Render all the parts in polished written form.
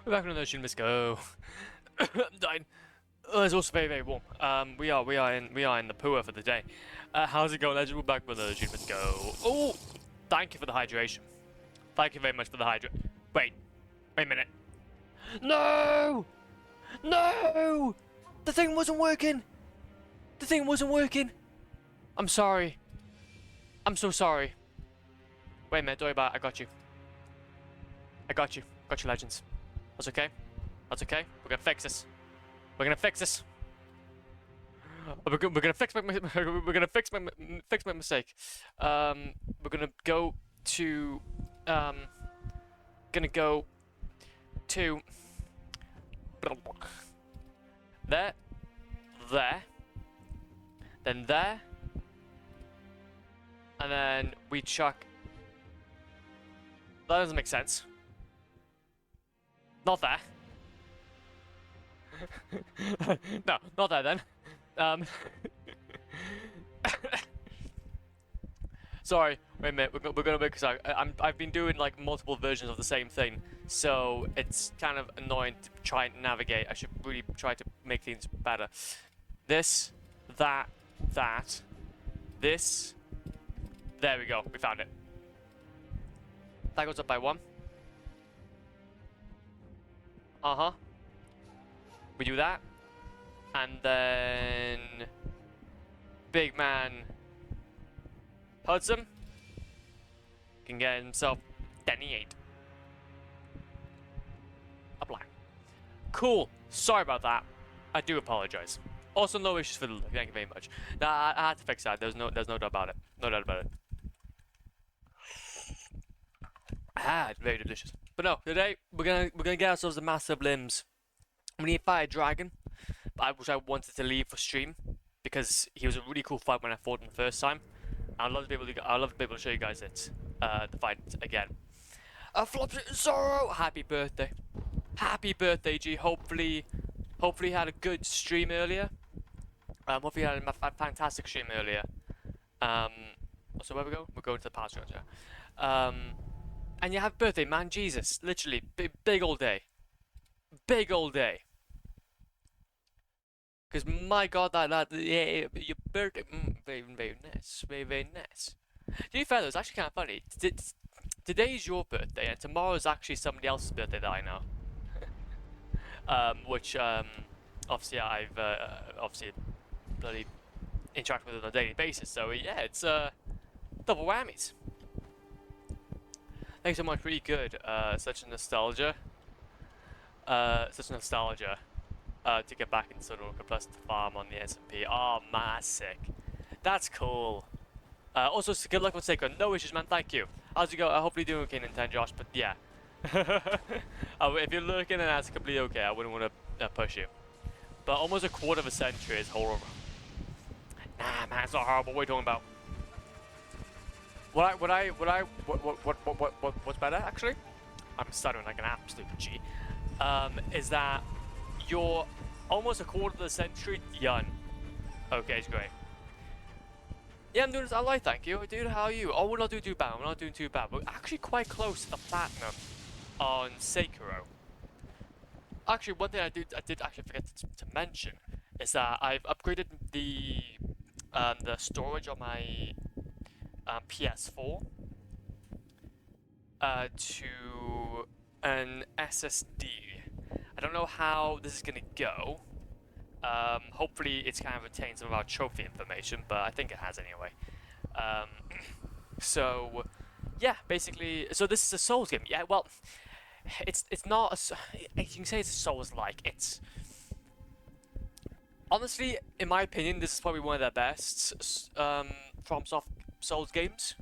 We're back on the ocean. Let's go. I'm dying. It's also very, very warm. We are in the pool for the day. How's it going, Legend? We're back with the ocean. Let's go. Oh, thank you for the hydration. Thank you very much for the hydration. Wait a minute. No, no, the thing wasn't working. The thing wasn't working. I'm sorry. I'm so sorry. Wait a minute. Don't worry about it. I got you. I got you. Got you, Legends. That's okay. That's okay. We're gonna fix this. We're gonna fix this. We're gonna fix my we're gonna fix my mistake. We're gonna go to gonna go to there, then there, and then we chuck. That doesn't make sense. Not there. No, not there then. Sorry, wait a minute. We're gonna make. Sorry, I've been doing like multiple versions of the same thing, so it's kind of annoying to try and navigate. I should really try to make things better. This, that, this. There we go. We found it. That goes up by one. Uh-huh. We do that. And then big man Hudson can get himself 28. A black. Cool. Sorry about that. I do apologize. Also, no issues for the look. Thank you very much. Nah, I had to fix that. There's no doubt about it. No doubt about it. It's very delicious. But no, today we're gonna get ourselves the massive limbs. We need to fight a dragon, which I wanted to leave for stream because he was a really cool fight when I fought him the first time. I'd love to be able to show you guys it, the fight again. Flops in sorrow. Happy birthday, G. Hopefully you had a good stream earlier. Hopefully you had a fantastic stream earlier. So where we go? We're going to the past round, yeah. And you have birthday, man. Jesus, literally big old day. Big old day. Because my God, yeah, your birthday, very nice, very nice. To be fair though, it's actually kind of funny. Today is your birthday, and tomorrow is actually somebody else's birthday that I know. Which obviously I've obviously bloody interact with on a daily basis. So yeah, it's double whammies. Thanks so much, really good. Such a nostalgia. To get back into Sudoku Plus to farm on the SMP. Oh, man, sick. That's cool. Also, good luck with Sekiro. No issues, man. Thank you. How's it go? Hopefully doing okay, Nintendo Josh. But yeah, if you're looking and that's completely okay, I wouldn't want to push you. But almost a quarter of a century is horrible. Nah, man, it's not horrible. What are you talking about? What's better actually? I'm stuttering like an absolute G. Is that you're almost a quarter of the century young. Okay, it's great. Yeah, I'm doing this. I like, thank you, dude. How are you? Oh, we're not doing too bad. We're not doing too bad. We're actually quite close to the platinum on Sekiro. Actually, one thing I did actually forget to mention is that I've upgraded the storage on my PS4 to an SSD. I don't know how this is gonna go. Hopefully it's kind of retained some of our trophy information, but I think it has anyway. So yeah, basically, so this is a Souls game. Yeah, well, it's not a, you can say it's a Souls-like. It's honestly, in my opinion, this is probably one of their best FromSoft Souls games.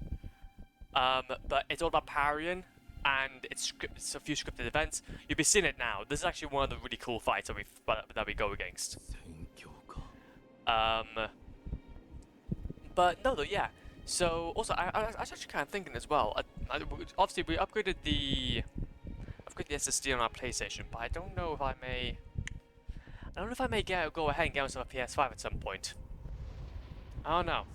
But it's all about parrying, and it's a few scripted events. You'll be seeing it now. This is actually one of the really cool fights that we go against. But no, though, yeah. So also, I was actually kind of thinking as well. Obviously, we upgraded the SSD on our PlayStation, but I don't know if I may. I don't know if I may go ahead and get myself a PS5 at some point. I don't know.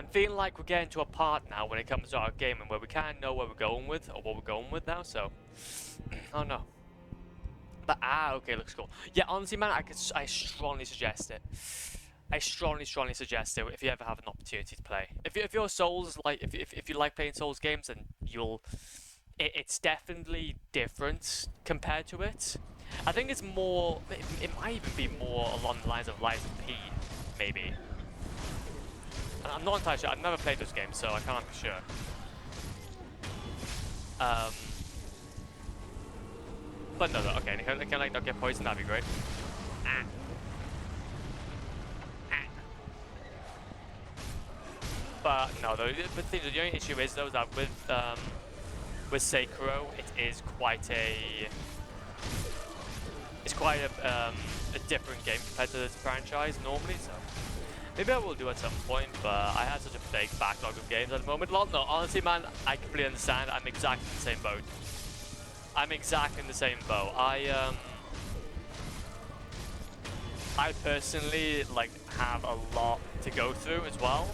I'm feeling like we're getting to a part now when it comes to our gaming where we kind of know where we're going with, or what we're going with now, so... I don't know. But, okay, looks cool. Yeah, honestly, man, I strongly suggest it. I strongly suggest it if you ever have an opportunity to play. If your Souls, like, if you like playing Souls games, then you'll... It's definitely different compared to it. I think it's more... It might even be more along the lines of Lies of P, maybe. I'm not entirely sure. I've never played those games, so I can't be sure. But no, okay. Can I like not get poisoned? That'd be great. But no, though. The only issue is though that with Sekiro, it is quite a. It's quite a different game compared to this franchise normally. So. Maybe I will do at some point, but I have such a big backlog of games at the moment. No, honestly, man, I completely understand. I'm exactly in the same boat. I'm exactly in the same boat. I personally like have a lot to go through as well,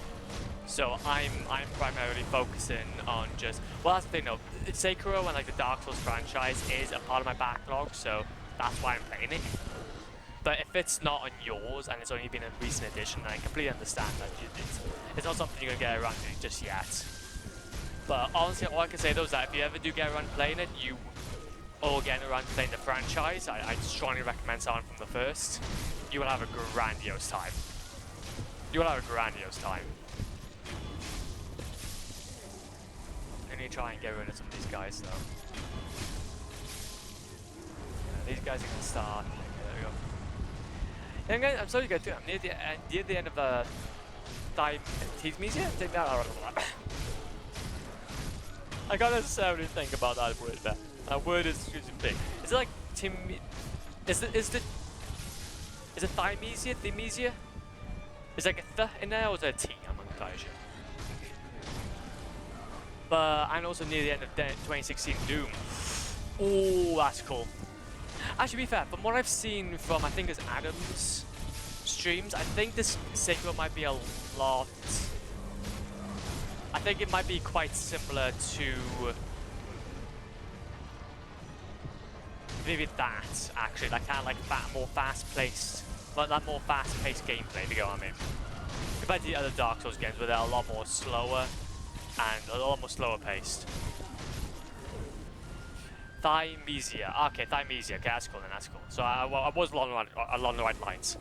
so I'm primarily focusing on just. Well, that's the thing, though. Sekiro and like the Dark Souls franchise is a part of my backlog, so that's why I'm playing it. But if it's not on yours and it's only been a recent addition, I completely understand that it's not something you're going to get around to just yet. But honestly, all I can say though is that if you ever do get around to playing it, or getting around to playing the franchise, I strongly recommend starting from the first. You will have a grandiose time. You will have a grandiose time. I need to try and get rid of some of these guys though. Yeah, these guys are going to start. And again, I'm sorry to go through. I'm near the end of the Thymisia? Take that out. I can't necessarily think about that word there. That word is big. Is it like Tim? Is it Thymisia? Thymisia? Is there like a th in there or is there a T? I'm not entirely sure. But I'm also near the end of 2016 Doom. Oh, that's cool. Actually, to be fair, from what I've seen from, I think it's Adam's streams, I think this Sekiro might be a lot... I think it might be quite similar to... maybe that, actually, that kind of like more fast-paced, but that more fast-paced gameplay, to go on, I mean. Compared to the other Dark Souls games where they're a lot more slower, and a lot more slower-paced. Thymisia. Okay, Thymisia. Okay, that's cool then, that's cool. So I was along the right lines.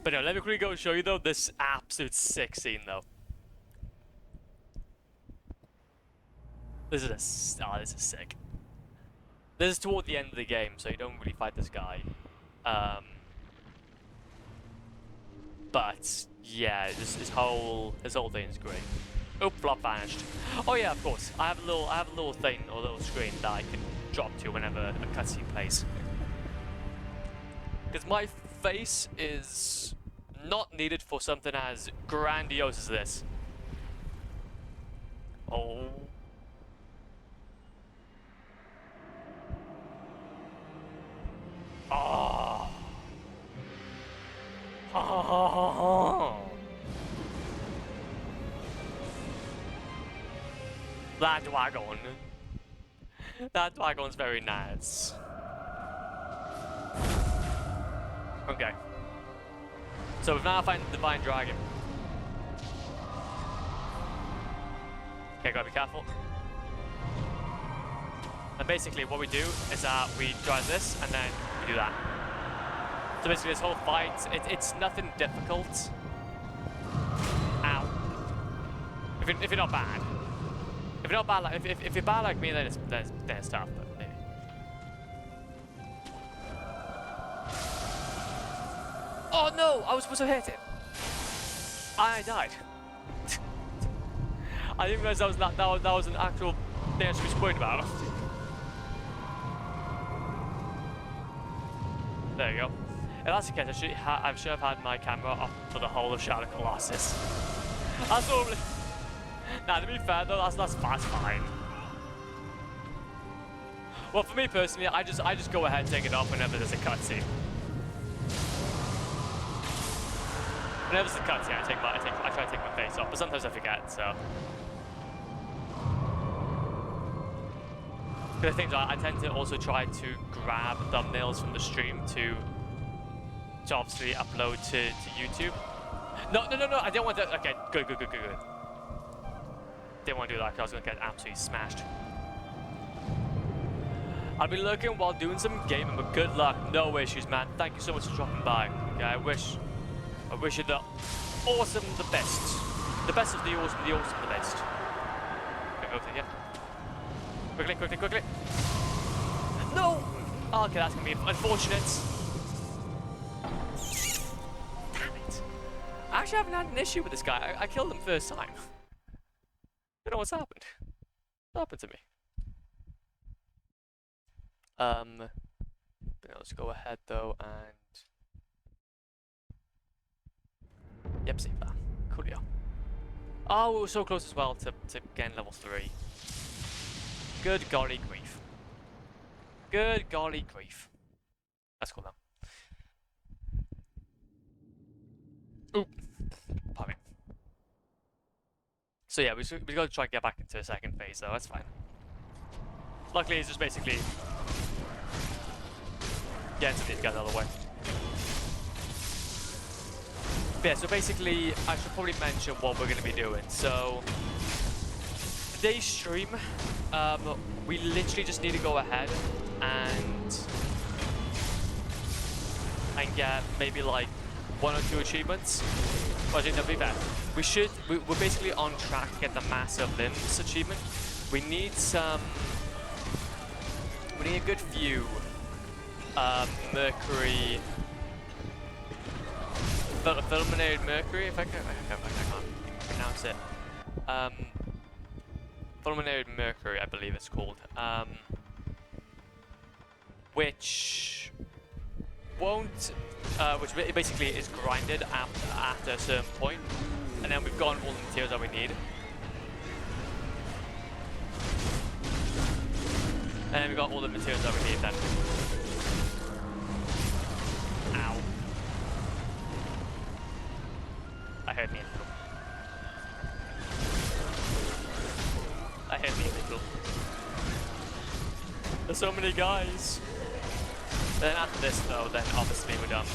But no, let me quickly go show you though this absolute sick scene though. This is sick. This is toward the end of the game, so you don't really fight this guy. But yeah, this whole thing is great. Oh, flop vanished. Oh yeah, of course. I have a little thing or a little screen that I can drop to whenever a cutscene plays. Because my face is not needed for something as grandiose as this. Oh. Oh. Oh. That dragon. That dragon's very nice. Okay. So we've now found the Divine Dragon. Okay, gotta be careful. And basically what we do is that we drive this and then we do that. So basically this whole fight, it's nothing difficult. Ow. If you're not bad. If you're not bad, like, if you're bad like me, then it's tough. But maybe. Oh no! I was supposed to hit it. I died. I didn't realize that was an actual thing I should be spoiled about. There you go. If that's the case, I should have had my camera up for the whole of Shadow Colossus. That's normally. Nah, to be fair though, that's fine. Well, for me personally, I just go ahead and take it off whenever there's a cutscene. Whenever there's a cutscene, I try to take my face off, but sometimes I forget. So. The thing is, I tend to also try to grab thumbnails from the stream to obviously upload to YouTube. No, I didn't want to. Okay, good. Didn't want to do that because I was going to get absolutely smashed. I'll be lurking while doing some gaming, but good luck. No issues, man. Thank you so much for dropping by. Okay, I wish you the awesome, the best. The best of the awesome, the best. Okay, okay, yeah. Quickly. No! Oh, okay, that's gonna be unfortunate. Damn it. I actually haven't had an issue with this guy. I killed him first time. Don't know what's happened. What happened to me? Let's go ahead though and... Yep, save that. Coolio. Oh, we were so close as well to getting level 3. Good golly grief. Good golly grief. That's cool now. Oop. Pardon me. So yeah, we got to try and get back into the second phase though, that's fine. Luckily it's just basically getting some of these guys out of the way. But yeah, so basically I should probably mention what we're going to be doing. So today's stream, we literally just need to go ahead and get maybe like 1 or 2 achievements. Well, to be fair, we're basically on track to get the Massive Limbs achievement. We need a good few Mercury, fulminated Mercury, if I can't pronounce it. Fulminated Mercury, I believe it's called. Which basically is grinded after a certain point, and then we've gotten all the materials that we need. And then we've got all the materials that we need then. Ow. I hurt me a little. There's so many guys. Then after this though, then obviously we're done.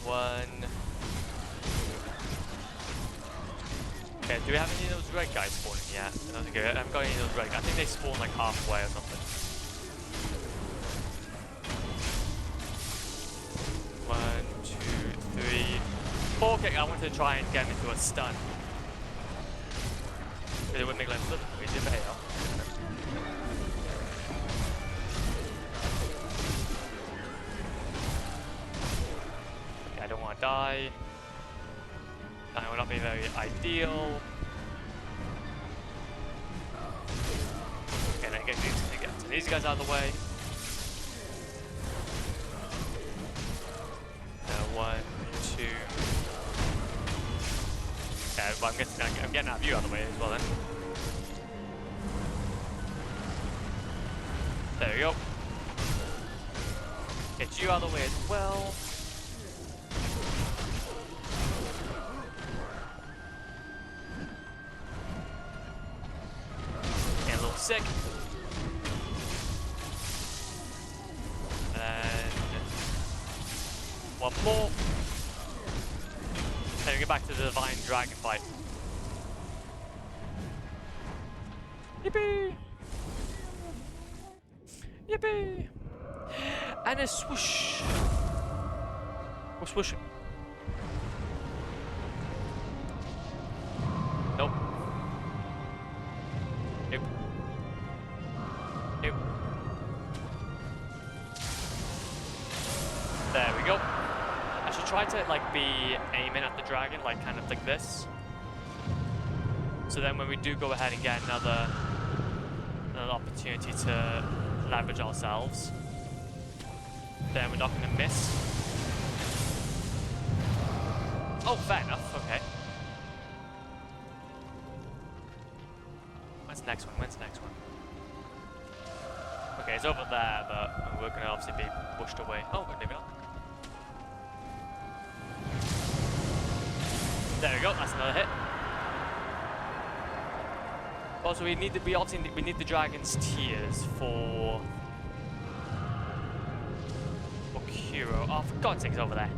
One. Okay, do we have any of those red guys spawning yet? I haven't got any of those red guys. I think they spawn like halfway or something. 1, 2, 3, 4. Okay, I wanted to try and get him into a stun. It would make like we did fail. Okay, I don't want to die. That would not be very ideal. Okay, then get these guys out of the way. 1, 2. Okay, well, I'm getting that view out of the way as well then. There we go. Get you out of the way as well. Get a little sick. And one more. Then we get back to the Divine Dragon fight. Yippee! Yippee! And a swoosh. We're swooshing. Nope. Nope. Nope. There we go. I should try to like be aiming at the dragon, like kind of like this. So then when we do go ahead and get another opportunity to leverage ourselves, then we're not going to miss. Oh, fair enough. Okay. When's the next one? When's the next one? Okay, it's over there, but we're gonna obviously be pushed away. Oh, maybe not. There we go. That's another hit. Also, we need the dragon's tears for Sekiro. Oh, for God's sake, it's over there.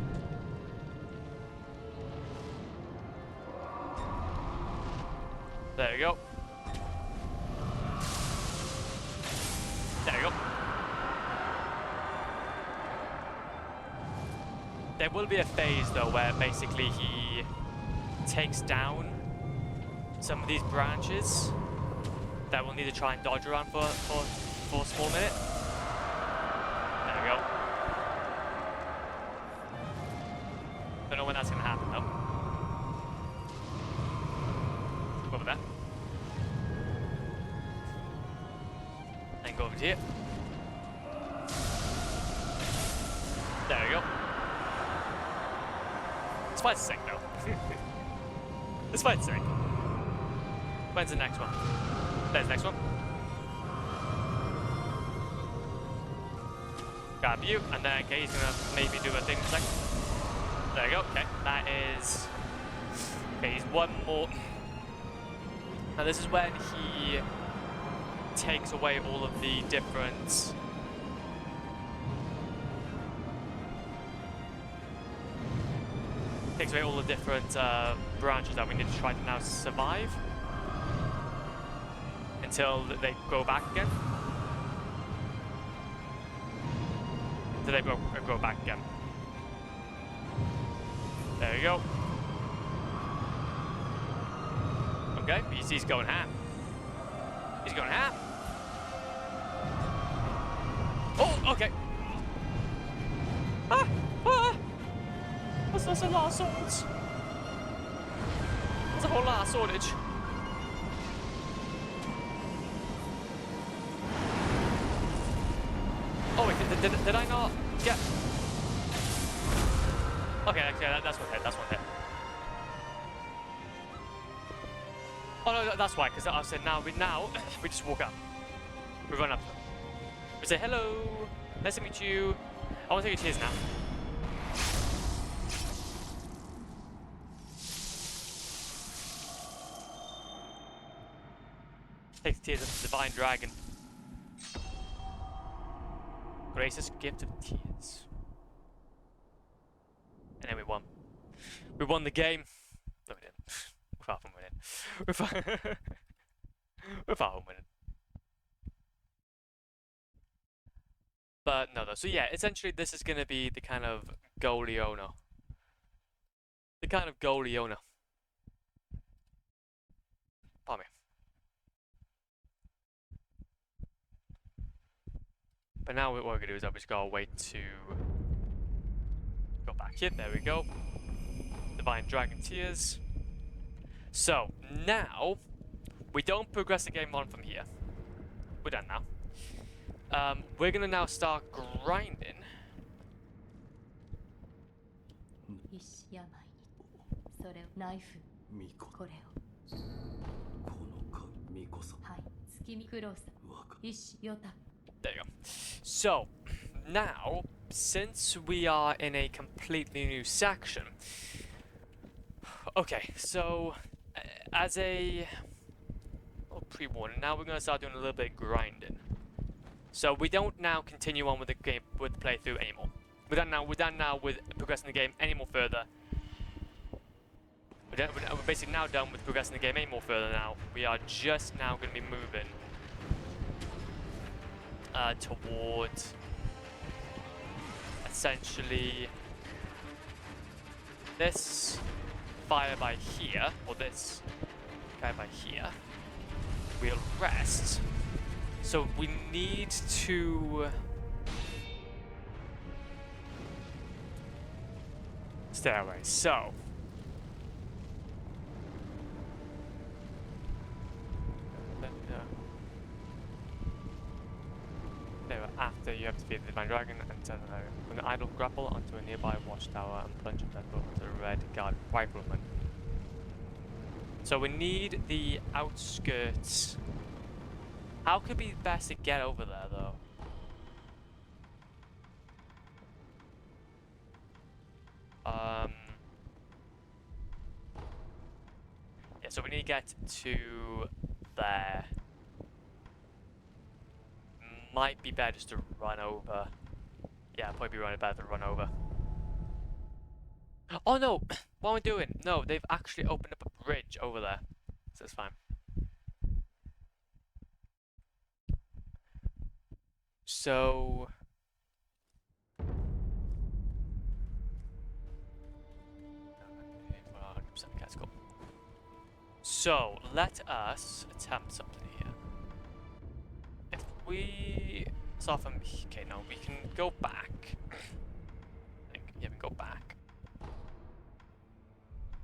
There we go. There we go. There will be a phase though where basically he takes down some of these branches that we'll need to try and dodge around for a small minute. There we go. Don't know when that's gonna happen though. Go over there. And go over to here. There we go. This fight's sick though. This fight's sick. When's the next one? There's the next one. Grab you, and then okay, he's gonna maybe do a thing in a second. There we go, okay. That is. Okay, he's one more. Now this is when he takes away all of the different branches that we need to try to now survive until they go back again. Until they go back again. There we go. Okay, he's going ham. He's going ham. Oh, okay. Ah, ah. That's a lot of swords. That's a whole lot of swordage. Oh wait, did I not get? Okay, okay, that's one hit. That's one hit. Oh no, that's why. Because I said now we just walk up. We run up. We say hello. Nice to meet you. I want to take your tears now. Take the tears of the divine dragon. Gracious gift of tears. And then we won. We won the game. No, we didn't. We're far from winning. We're far from winning. But no, though. So yeah, essentially this is going to be the kind of goalie owner. The kind of goalie owner. Pardon me. But now what we're going to do is I've just got to wait to go back here. There we go. Divine Dragon Tears. So, now, we don't progress the game on from here. We're done now. We're going to now start grinding. There you go. So, now, since we are in a completely new section, okay, so, as a pre-warning, now we're going to start doing a little bit of grinding. So we don't now continue on with the game, with the playthrough anymore. We're done now with progressing the game any more further. We're basically now done with progressing the game any more further now. We are just now going to be moving towards essentially this fire by here, or this guy by here. We'll rest. So we need to stairway. So after you have defeated the Divine Dragon and turn an idle grapple onto a nearby watchtower and plunge a dead bullet to the red guard rifleman. So we need the outskirts. How could be best to get over there though? Yeah, so we need to get to there. Might be better just to run over. Yeah, probably be better to run over. Oh no! What am I doing? No, they've actually opened up a bridge over there. So it's fine. So... That's cool. So, let us attempt something here. If we start from... Okay, no, we can go back. I think, yeah, we can go back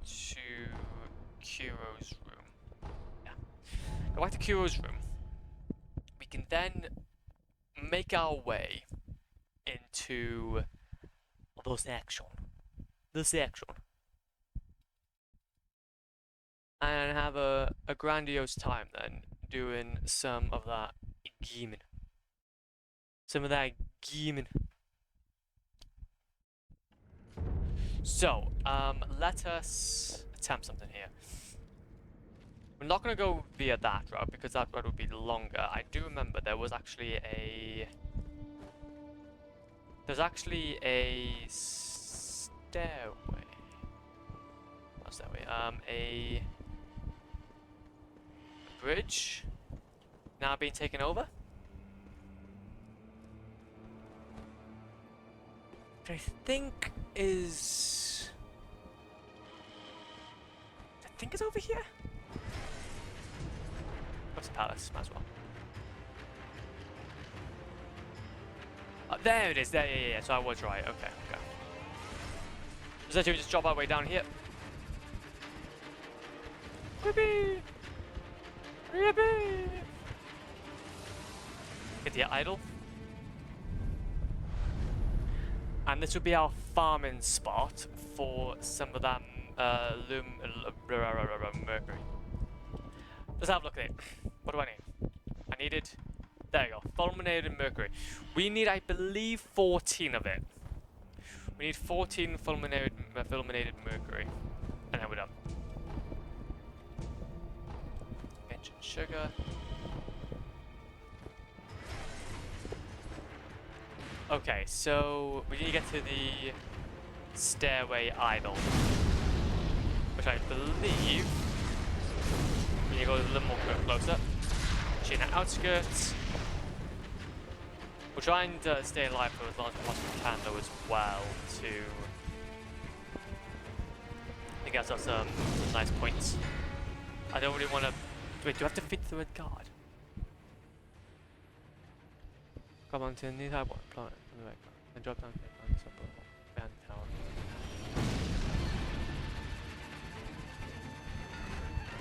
to Kuro's room. Yeah. Go back to Kuro's room. We can then make our way into the section. And have a grandiose time then doing some of that gaming. So, let us attempt something here. We're not going to go via that route because that route would be longer. I do remember there was actually a... There's actually a stairway. Not stairway. A bridge now being taken over. Which I think is... I think it's over here. What's the palace? Might as well. Oh, there it is. There, yeah. So I was right. Okay. Essentially, we just drop our way down here. Whippy! Yippee! Get the idol. And this would be our farming spot for some of that mercury. Let's have a look at it. What do I need? I needed... There you go. Fulminated mercury. We need, I believe, 14 of it. We need 14 fulminated mercury. And then we're done. Engine sugar. Okay, so we need to get to the stairway idol, which I believe we need to go a little more closer. Actually, in the outskirts. We'll try and stay alive for as long as we possibly can, though, as well, to get us some nice points. I don't really want to. Wait, do I have to feed the red guard? Come on to the nearby planet and drop down behind the tower.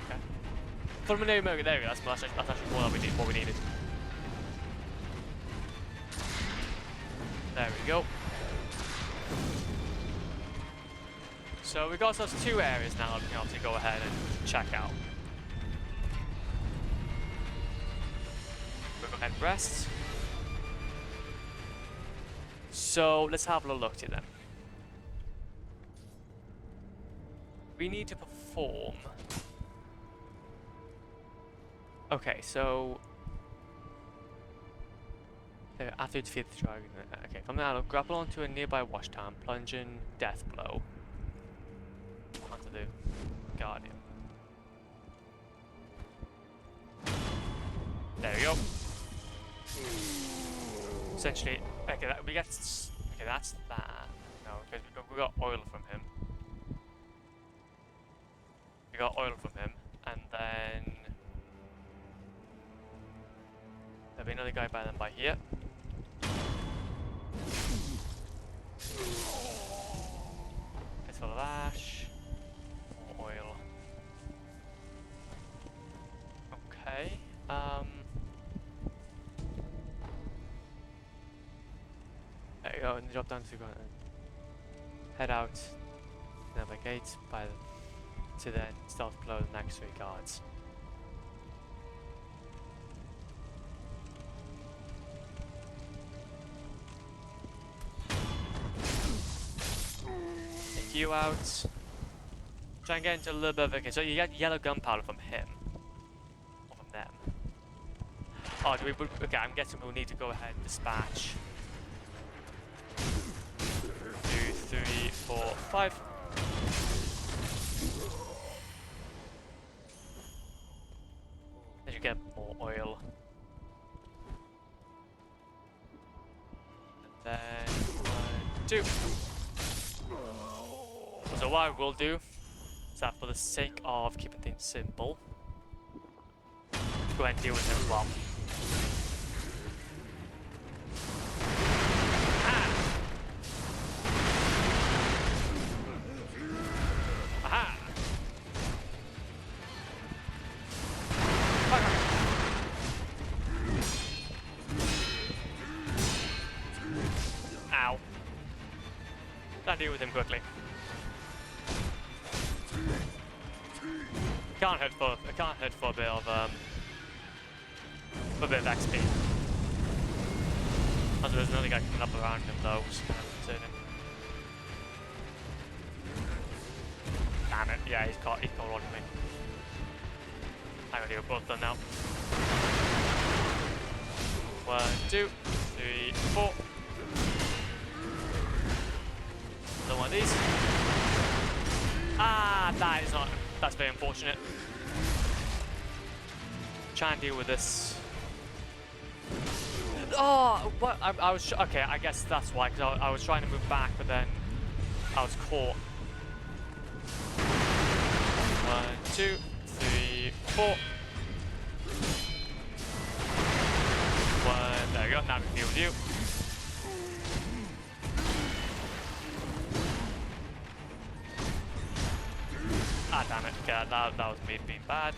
Okay. Fulminated mercury, there we go, that's actually more than what we needed. There we go. So we've got ourselves 2 areas now that we can obviously go ahead and check out. We'll go ahead and rest. So let's have a look at them. We need to perform. Okay, so after you defeat the dragon, okay, from now, grapple onto a nearby wash tower, plunging death blow onto the guardian. There we go. Essentially, okay, that's that. No, because we got oil from him. We got oil from him, and then there'll be another guy by here. It's full of ash. More oil. Okay. There you go, and drop down to go and head out another gate to then start to blow the next 3 guards. Thank you out. Try and get into a little bit of... Okay, so you get yellow gunpowder from him. Or from them. Oh, do we... Okay, I'm guessing we'll need to go ahead and dispatch. 2, 3, 4, 5. Then you get more oil. And then 1, 2. So what I will do is that for the sake of keeping things simple, go ahead and deal with him as well. Aha! Ow. Try and deal with him quickly. I can't hurt for a bit of XP. Also, there's another guy coming up around him though, which is kind of concerning. Damn it! Yeah, he's caught on me. I'm gonna deal with both of them now. 1, 2, 3, 4. Another one of these. Ah, that is not. That's very unfortunate. Try and deal with this. Oh, what? I was okay. I guess that's why, because I was trying to move back, but then I was caught. 1, 2, 3, 4. 1. There we go. Now we can deal with you. Ah, damn it. Okay, that was me being bad.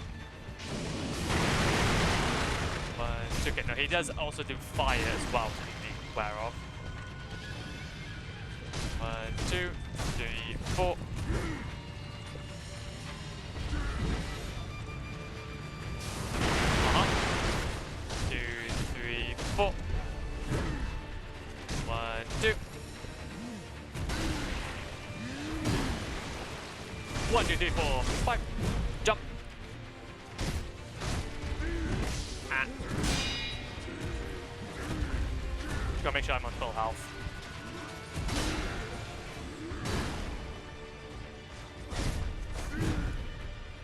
1, 2. Okay, no, he does also do fire as well, to be aware of. 1, 2, 3, 4. Uh-huh. 2, 3, 4. 1, 2. 1, 2, 3, 4, 5. Jump. Ah. Just gotta make sure I'm on full health.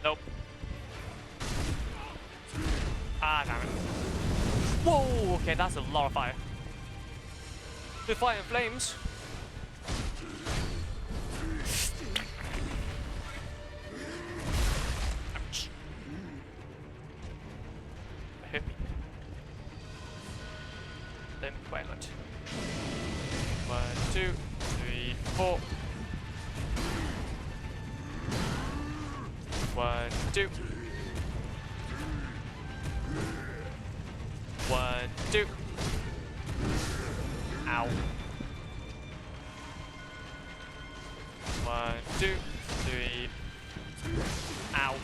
Nope. Ah, damn it. Whoa, okay, that's a lot of fire. The fire and flames. Hit me. Then violent. 1, 2, 3, 4. 1, 2. 1, 2. Ow. 1, 2, 3. Ow.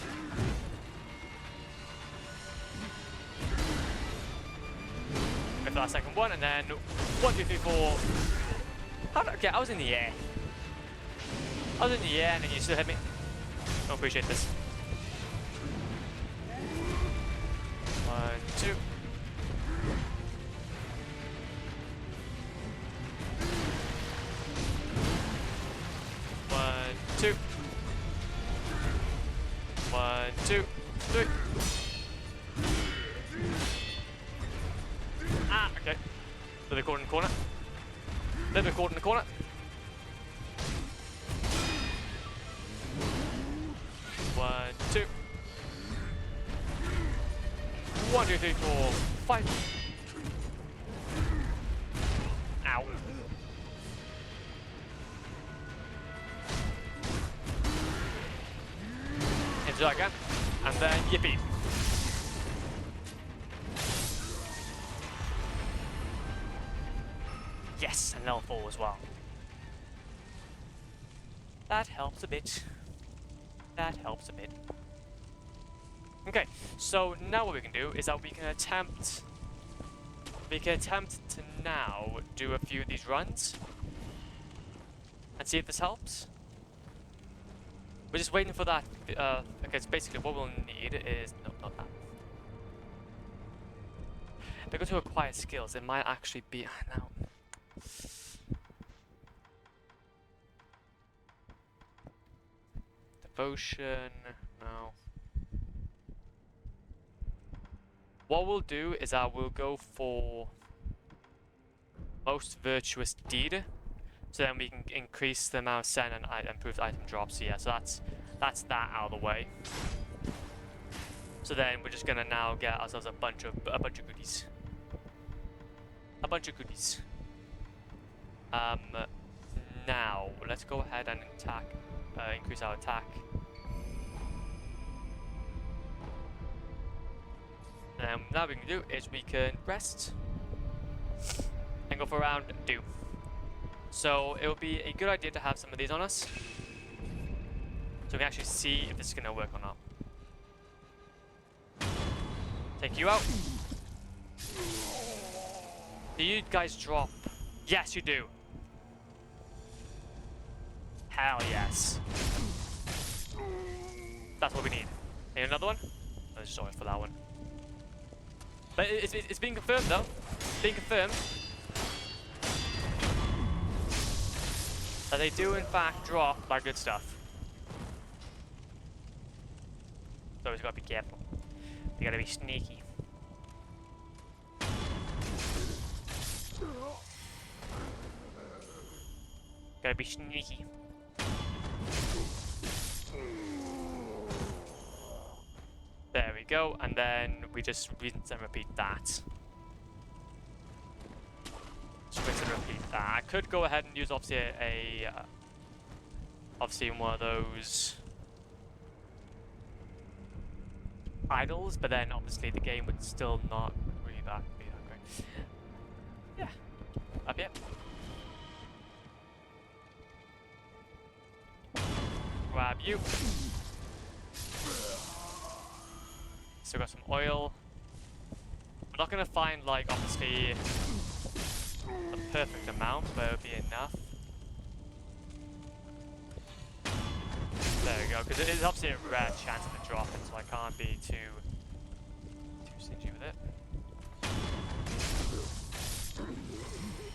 Go for that second one, and then 1, 2, 3, 4. Okay, I was in the air. I was in the air, and then you still hit me. I don't appreciate this. 1, 2. 1, 2. 1, 2, 3. Ah, okay. Little bit caught in the corner. Little bit caught in the corner. 1, 2. 1, 2, 3, 4, 5. Ow. Into that again. And then yippee. Yes, and level 4 as well. That helps a bit. That helps a bit. Okay, so now what we can do is that we can attempt to now do a few of these runs and see if this helps. We're just waiting for that. Okay, so basically what we'll need is no, not that. Because to acquire skills, it might actually be now. Devotion, no. What we'll do is we'll go for most virtuous deed, so then we can increase the amount of send and improved item drops. So yeah, so that's that out of the way. So then we're just gonna now get ourselves a bunch of goodies. A bunch of goodies. Now let's go ahead and attack, increase our attack. And then now we can do is we can rest and go for round 2. So it would be a good idea to have some of these on us, so we can actually see if this is gonna work or not. Take you out. Do you guys drop? Yes, you do. Hell yes. That's what we need. Need another one? Let's just wait for that one. But it's being confirmed though. Being confirmed that they do in fact drop that good stuff. So we just gotta be careful. You gotta be sneaky. Gotta be sneaky. There we go, and then we just rinse and repeat that. Just rinse and repeat that. I could go ahead and use obviously obviously one of those idols, but then obviously the game would still not really be that great. Yeah, up here. Grab you. Still got some oil. We're not gonna find like obviously the perfect amount, but it'll be enough. There we go, because it is obviously a rare chance of it dropping, so I can't be too stingy with it.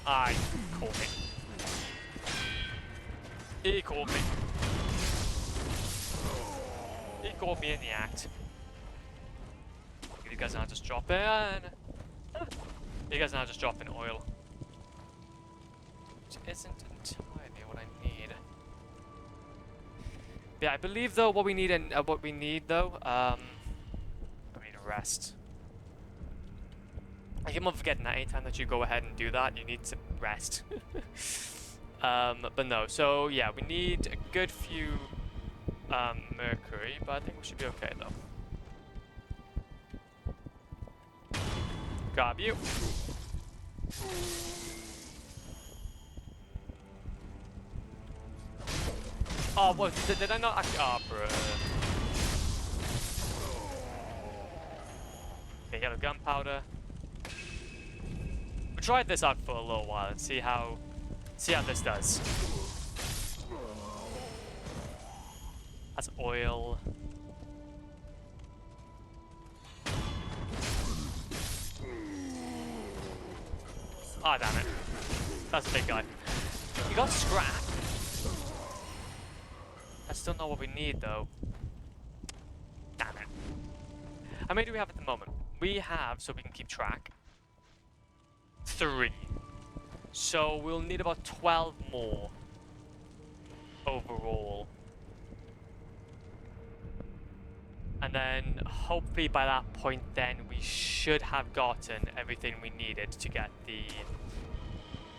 I caught me. He caught me. He caught me in the act. You guys now just drop in. You guys now just drop in oil. Which isn't entirely what I need. Yeah, I believe though what we need and we need I need a rest. I keep on forgetting that anytime that you go ahead and do that, you need to rest. But no, so yeah, we need a good few mercury, but I think we should be okay though. Grab you. Oh, what? Did I not actually? Oh, bruh. Okay, yellow gunpowder. We'll try this out for a little while and see how this does. That's oil. Ah, oh, damn it. That's a big guy. You got scrap. That's still not what we need, though. Damn it. How many do we have at the moment? We have, so we can keep track, 3. So we'll need about 12 more overall. And then hopefully by that point then we should have gotten everything we needed to get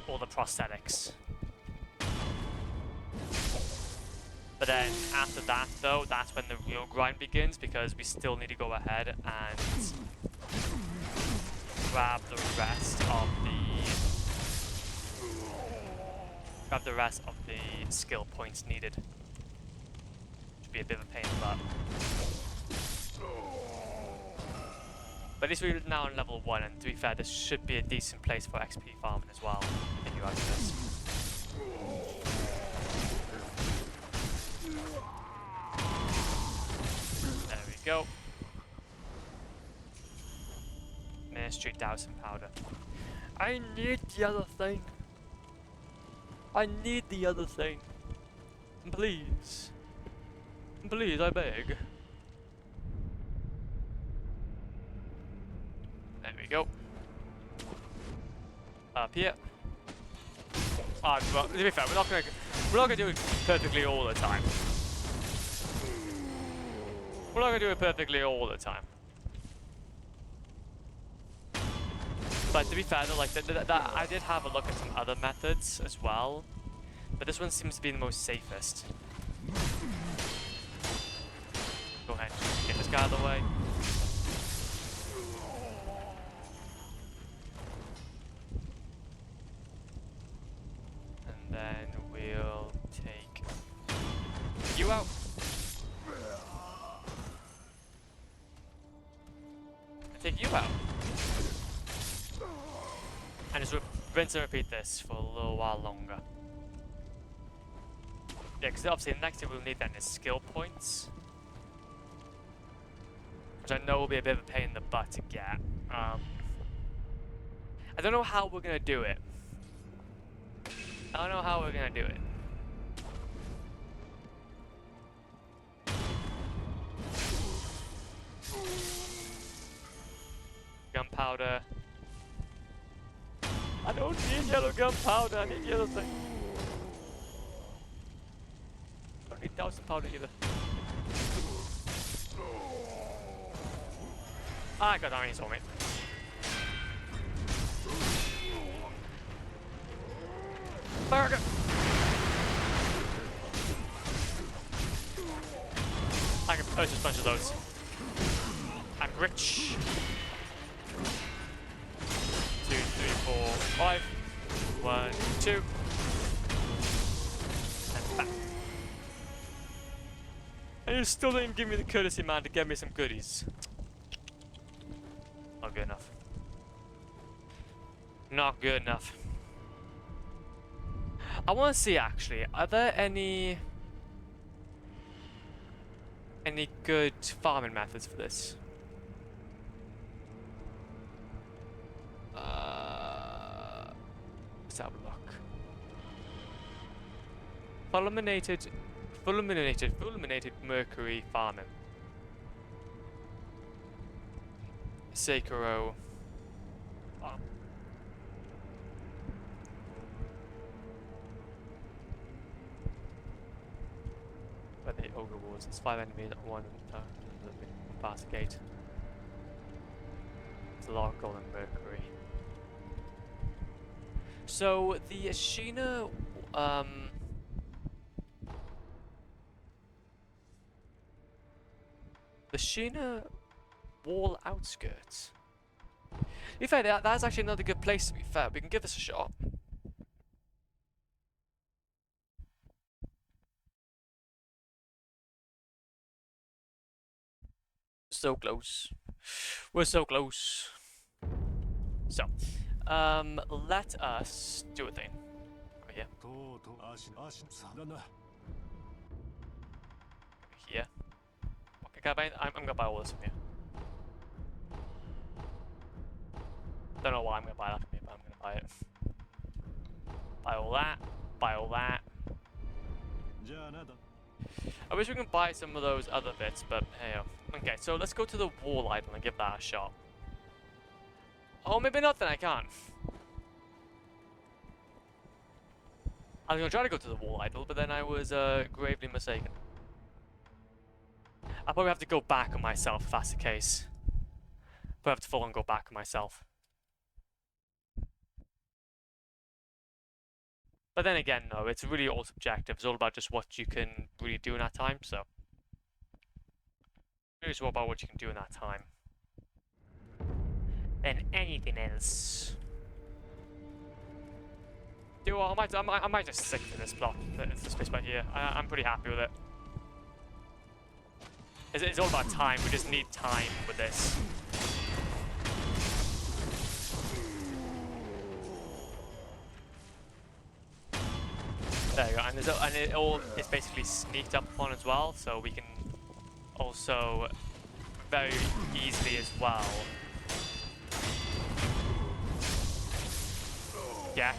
all the prosthetics. But then after that though, that's when the real grind begins, because we still need to go ahead and grab the rest of the skill points needed. Should be a bit of a pain in the butt. But at least we're now on level 1, and to be fair, this should be a decent place for XP farming as well. Thank you, Agnes. go. Ministry dowsing powder. I need the other thing. I need the other thing. Please. Please, I beg. There we go. Up here. Well, to be fair, we're not gonna do it perfectly all the time. We're not gonna do it perfectly all the time. But to be fair, though, like I did have a look at some other methods as well, but this one seems to be the most safest. Go ahead, get this guy out of the way. And then we'll take you out. Take you out. And just rinse and repeat this for a little while longer. Yeah, because obviously the next thing we'll need then is skill points. Which I know will be a bit of a pain in the butt to get. I don't know how we're going to do it. I don't know how we're going to do it. Gunpowder. I don't need yellow gunpowder, I need yellow thing. I don't need dowsing powder either. Ah, god damn it, he saw me. Burger! I can purchase a bunch of those. I'm rich. 2, 3, 4, 5. 1, 2. And back. And you still didn't give me the courtesy, man, to get me some goodies. Not good enough. Not good enough. I want to see, actually, are there any good farming methods for this? Let's have a look. Fulminated mercury farming. Sekiro farm. Where the ogre wars. It's 5 enemies at one past the gate. It's a lot of gold and mercury. So the Ashina, the Ashina wall outskirts. To be fair, that's actually another good place. To be fair, we can give this a shot. So close. We're so close. So, let us do a thing. Over here. Here. Okay, can I buy? I'm gonna buy all this from you. Don't know why I'm gonna buy that from you, but I'm gonna buy it. Buy all that. Buy all that. I wish we could buy some of those other bits, but hey. Okay, so let's go to the wall idol and give that a shot. Oh, maybe not then, I can't. I was gonna try to go to the wall idol, but then I was gravely mistaken. I'll probably have to go back on myself if that's the case. Probably have to full on go back on myself. But then again, no, it's really all subjective. It's all about just what you can really do in that time, so. It's all about what you can do in that time. Than anything else. Do what, I might just stick to this plot, this space right here. I'm pretty happy with it. It's all about time, we just need time with this. There you go, and it all is basically sneaked up upon as well, so we can also very easily as well get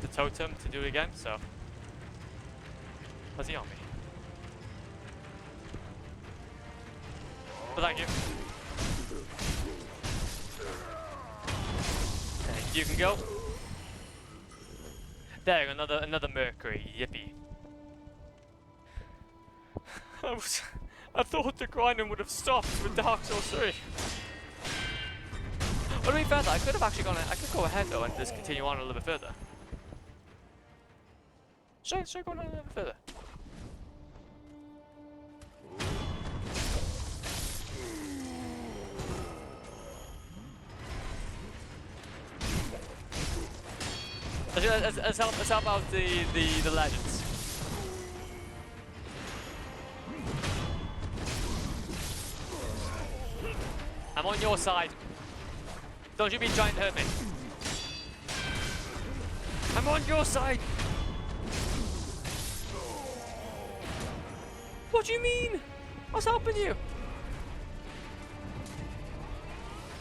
the totem to do it again. So, was he on me? But thank you. And you can go. There, another Mercury. Yippee. I thought the grinding would have stopped with Dark Souls 3. But to be fair though, I could have actually gone. I could go ahead though and just continue on a little bit further. Should I go on a little bit further? Let's help out the legends. I'm on your side. Don't you be trying to hurt me. I'm on your side. What do you mean? I was helping you.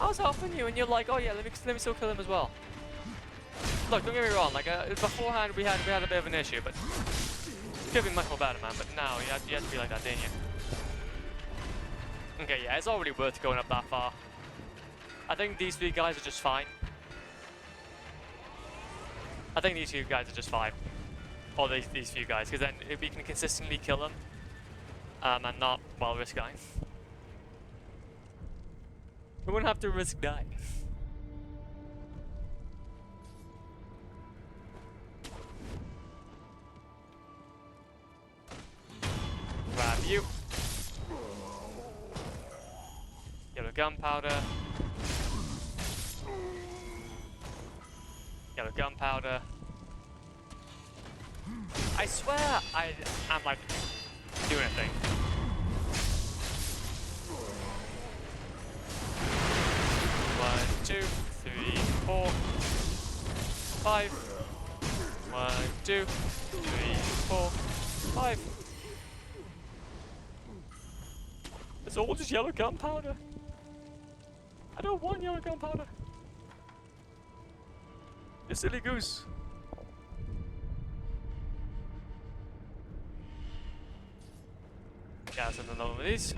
I was helping you, and you're like, oh yeah, let me still kill him as well. Look, don't get me wrong. Like beforehand, we had a bit of an issue, but it could be much more better, man. But now you have to be like that, didn't you? Okay, yeah, it's already worth going up that far. I think these three guys are just fine. I think these few guys are just fine. Or these few guys, because then we can consistently kill them. And not, well, risk dying. We wouldn't have to risk dying. Grab you. Yellow gunpowder. Yellow gunpowder. I swear I'm like doing a thing. One, two, three, four, five. 1, 2, 3, 4, 5. It's all just yellow gunpowder. I don't want yellow gunpowder. You silly goose. Yeah, so another one of these.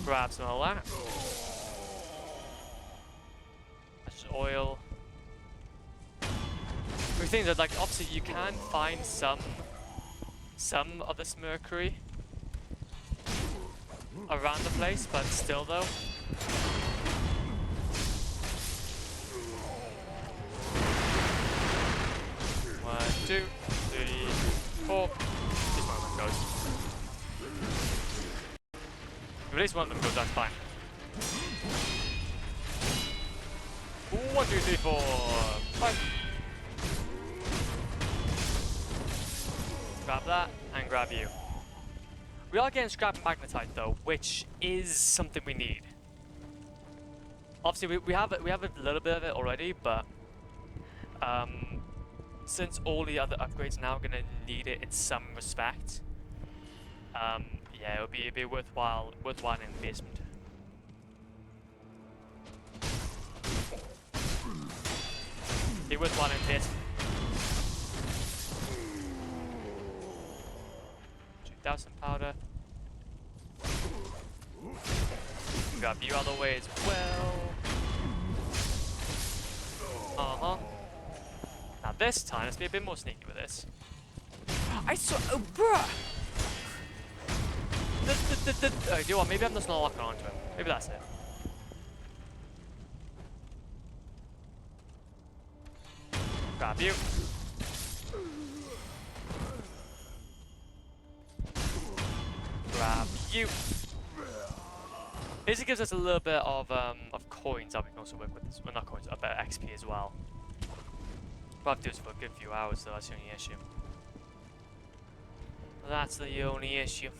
Grab some of that. That's just oil. We think that, like, obviously you can find some of this mercury around the place, but still though. One, 2, 3, 4. This one of them goes. If at least one of them goes, that's fine. 1, 2, 3, 4, 5. Grab that and grab you. We are getting scrap and magnetite though, which is something we need. Obviously, we have a little bit of it already, but since all the other upgrades now are gonna need it in some respect, yeah, it'd be worthwhile in the basement. Be worthwhile in the basement. 2,000 powder. Grab you out of the way as well. Now this time, let's be a bit more sneaky with this. I saw, oh bruh! Oh, you know what, maybe I'm just not locking onto him. Maybe that's it. Grab you. Grab you. This gives us a little bit of coins that we can also work with. Well, not coins, but XP as well. We'll have to do this for a good few hours, though. That's the only issue. That's the only issue.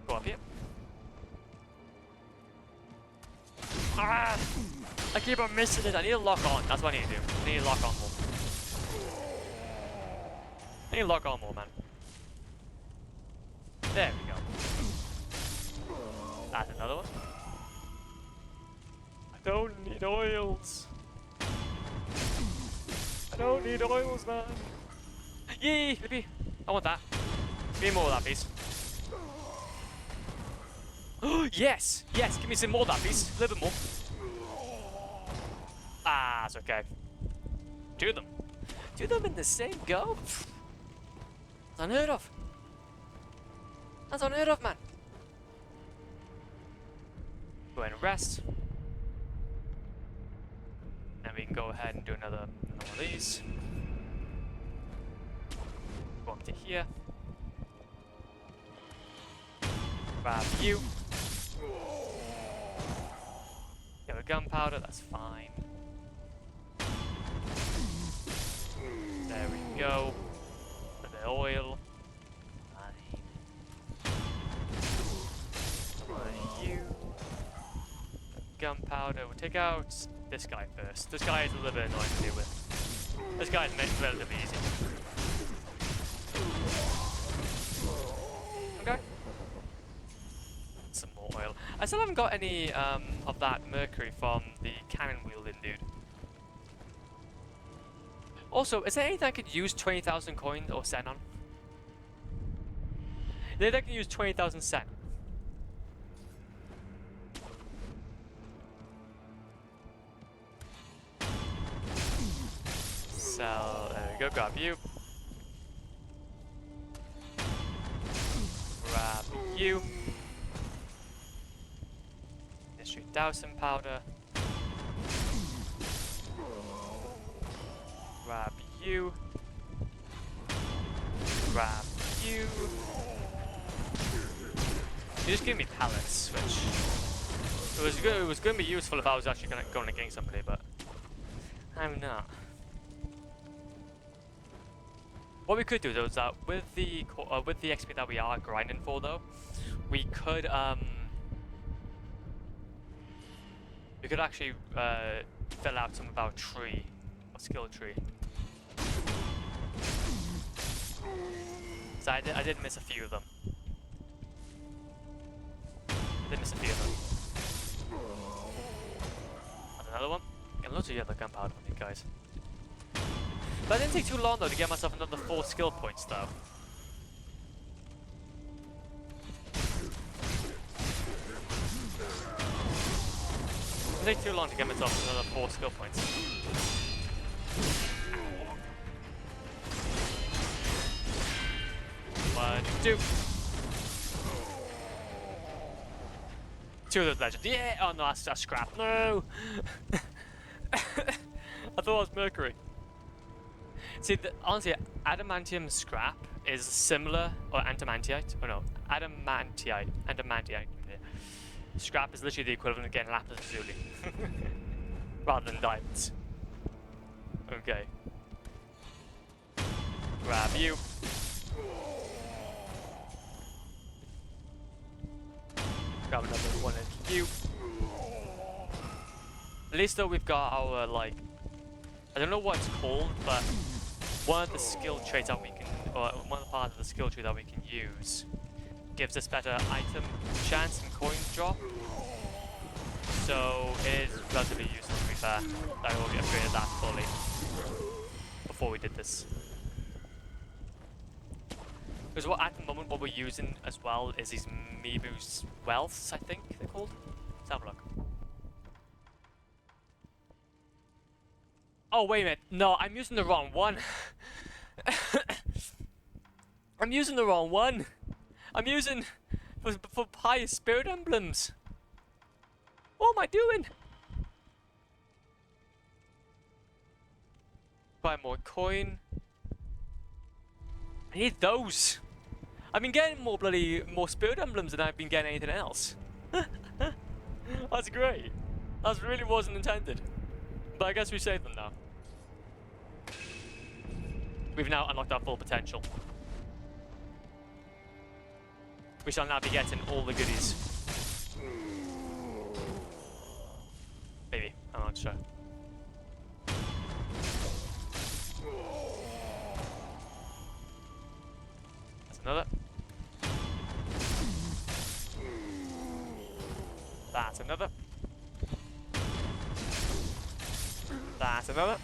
Go up here. Ah! I keep on missing it. I need to lock on. That's what I need to do. I need to lock on more. I need to lock on more, man. There we go. That's another one. I don't need oils. I don't need oils, man. Yay, baby. I want that. Give me more of that, please. Yes! Yes, give me some more of that, please. A little bit more. Ah, it's okay. Do them. Do them in the same go? That's unheard of. That's unheard of, man. Go ahead and rest. And we can go ahead and do another one of these. Go up to here. Grab you. Get a gunpowder, that's fine. There we go. A bit of oil. You. Gunpowder. We'll take out this guy first. This guy is a little bit annoying to deal with. This guy is relatively easy. Okay. Some more oil. I still haven't got any of that mercury from the cannon wielding dude. Also, is there anything I could use 20,000 coins or cent on? Is there anything I can use 20,000 cent? So, there we go, grab you. Grab you. Mystery dowsing powder. Grab you. Grab you. You just gave me pallets, which it was going to be useful if I was actually going against somebody, but I'm not. What we could do though is that with the XP that we are grinding for though, we could actually fill out some of our tree, our skill tree. So I did miss a few of them. And another one. Get loads of yellow gunpowder on these guys. But it didn't take too long though to get myself another 4 skill points though. It didn't take too long to get myself another 4 skill points. 1, 2. 2 of those legends. Yeah! Oh no, that's scrap. No! I thought it was mercury. See, honestly, adamantium scrap is similar, or adamantite. Oh no, adamantite. Yeah. Scrap is literally the equivalent of getting lapis lazuli, rather than diamonds. Okay. Grab you. Grab another one of you. At least though we've got our like, I don't know what it's called, but one of the skill traits that we can, or one of the parts of the skill tree that we can use, gives us better item chance and coin drop. So it is relatively useful to be fair. I already upgraded that fully before we did this. Because at the moment what we're using as well is these Mibu's wealths, I think they're called. Let's have a look. Oh wait a minute, no, I'm using the wrong one. I'm using the wrong one. I'm using for pious spirit emblems. What am I doing? Buy more coin. I need those. I've been getting more spirit emblems than I've been getting anything else. That's great. That really wasn't intended. But I guess we saved them now. We've now unlocked our full potential. We shall now be getting all the goodies. Maybe. I'm not sure. That's another. That's another. That's another.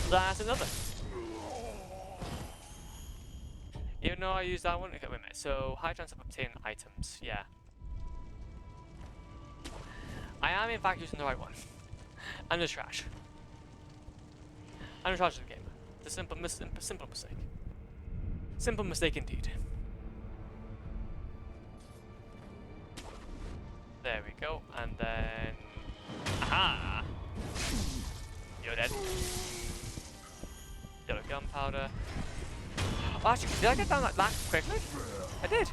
That's another. Even though I used that one, okay, wait a minute. So, high chance of obtaining items, yeah. I am in fact using the right one. I'm just trash. I'm just trash of the game. It's a simple mistake. Simple mistake indeed. There we go, and then... Aha! You're dead. Yellow gunpowder. Oh, actually, did I get down that quickly? I did.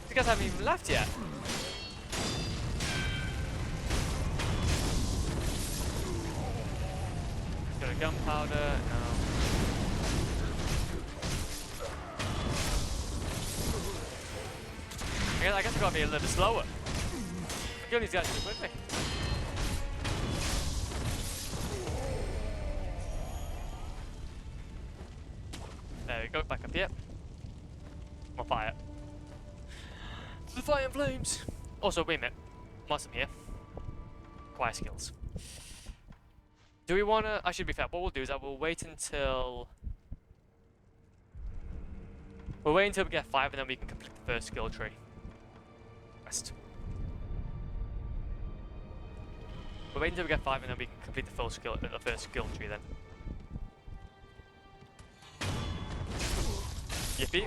You guys haven't even left yet. Yellow gunpowder, no. I guess I gotta be a little bit slower. I'm killing these guys too quickly. There we go, back up here. More fire. To the fire and flames! Also, wait a minute. Whilst I'm here. Acquire skills. Do we wanna... I should be fair, what we'll do is I will wait until... We'll wait until we get 5 and then we can complete the first skill tree. Rest. We'll wait until we get 5 and then we can complete the first skill tree then. Yippee.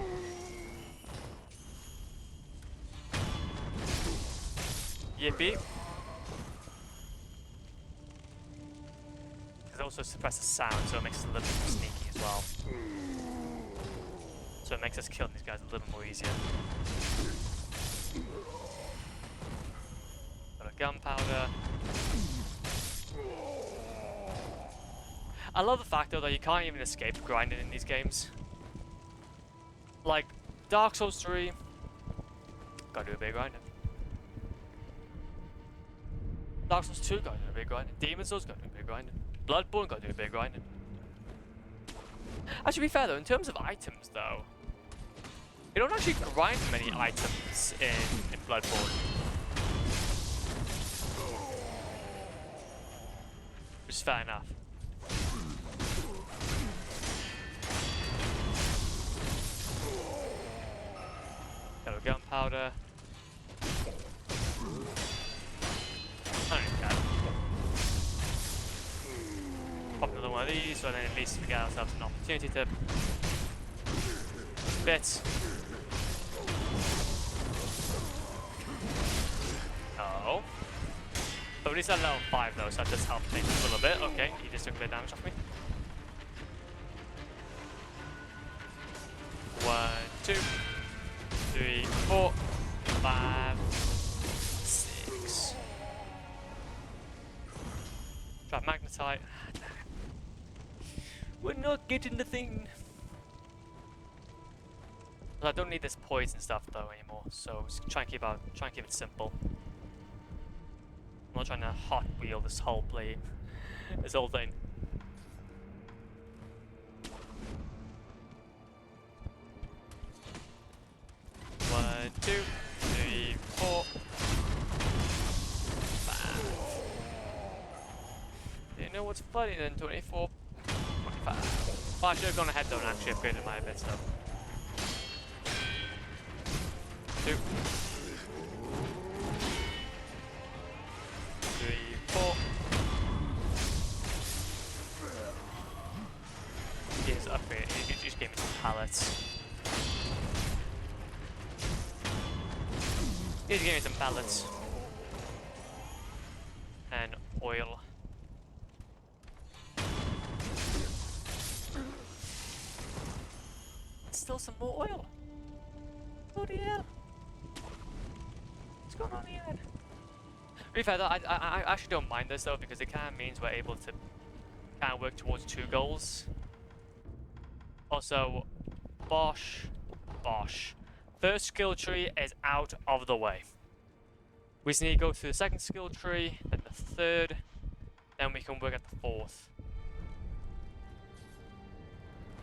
Yippee. It also suppresses sound, so it makes us a little bit more sneaky as well. So it makes us killing these guys a little more easier. Got a gunpowder. I love the fact though that you can't even escape grinding in these games. Like, Dark Souls 3, gotta do a bit grinding. Dark Souls 2, gotta do a bit grinding. Demon Souls, gotta do a bit grinding. Bloodborne, gotta do a bit grinding. Actually, to be fair though, in terms of items though, you don't actually grind many items in Bloodborne. Which is fair enough. Yellow gunpowder. I don't need that. Pop another one of these, so then at least we get ourselves an opportunity to bit. Oh. But at least at level 5 though, so that just helped things a little bit. Okay, he just took a bit of damage off me. 1, 2, 3, 4, 5, 6. Try magnetite. We're not getting the thing. Well, I don't need this poison stuff though anymore, so just try and keep it simple. I'm not trying to hot wheel this whole this whole thing. One, 2, 3, 4, 5. Do you know what's funny then? 24, 25. Well, I should have gone ahead though and actually upgraded my bit stuff. 2, 3, 4. He just upgraded. He just gave me some pallets. He just gave me some pallets. And oil. Still some more oil. Bloody hell. What's going on here then? To be fair though, I actually don't mind this though, because it kind of means we're able to kind of work towards 2 goals. Also, bosh. First skill tree is out of the way. We just need to go through the second skill tree, then the third, then we can work at the fourth.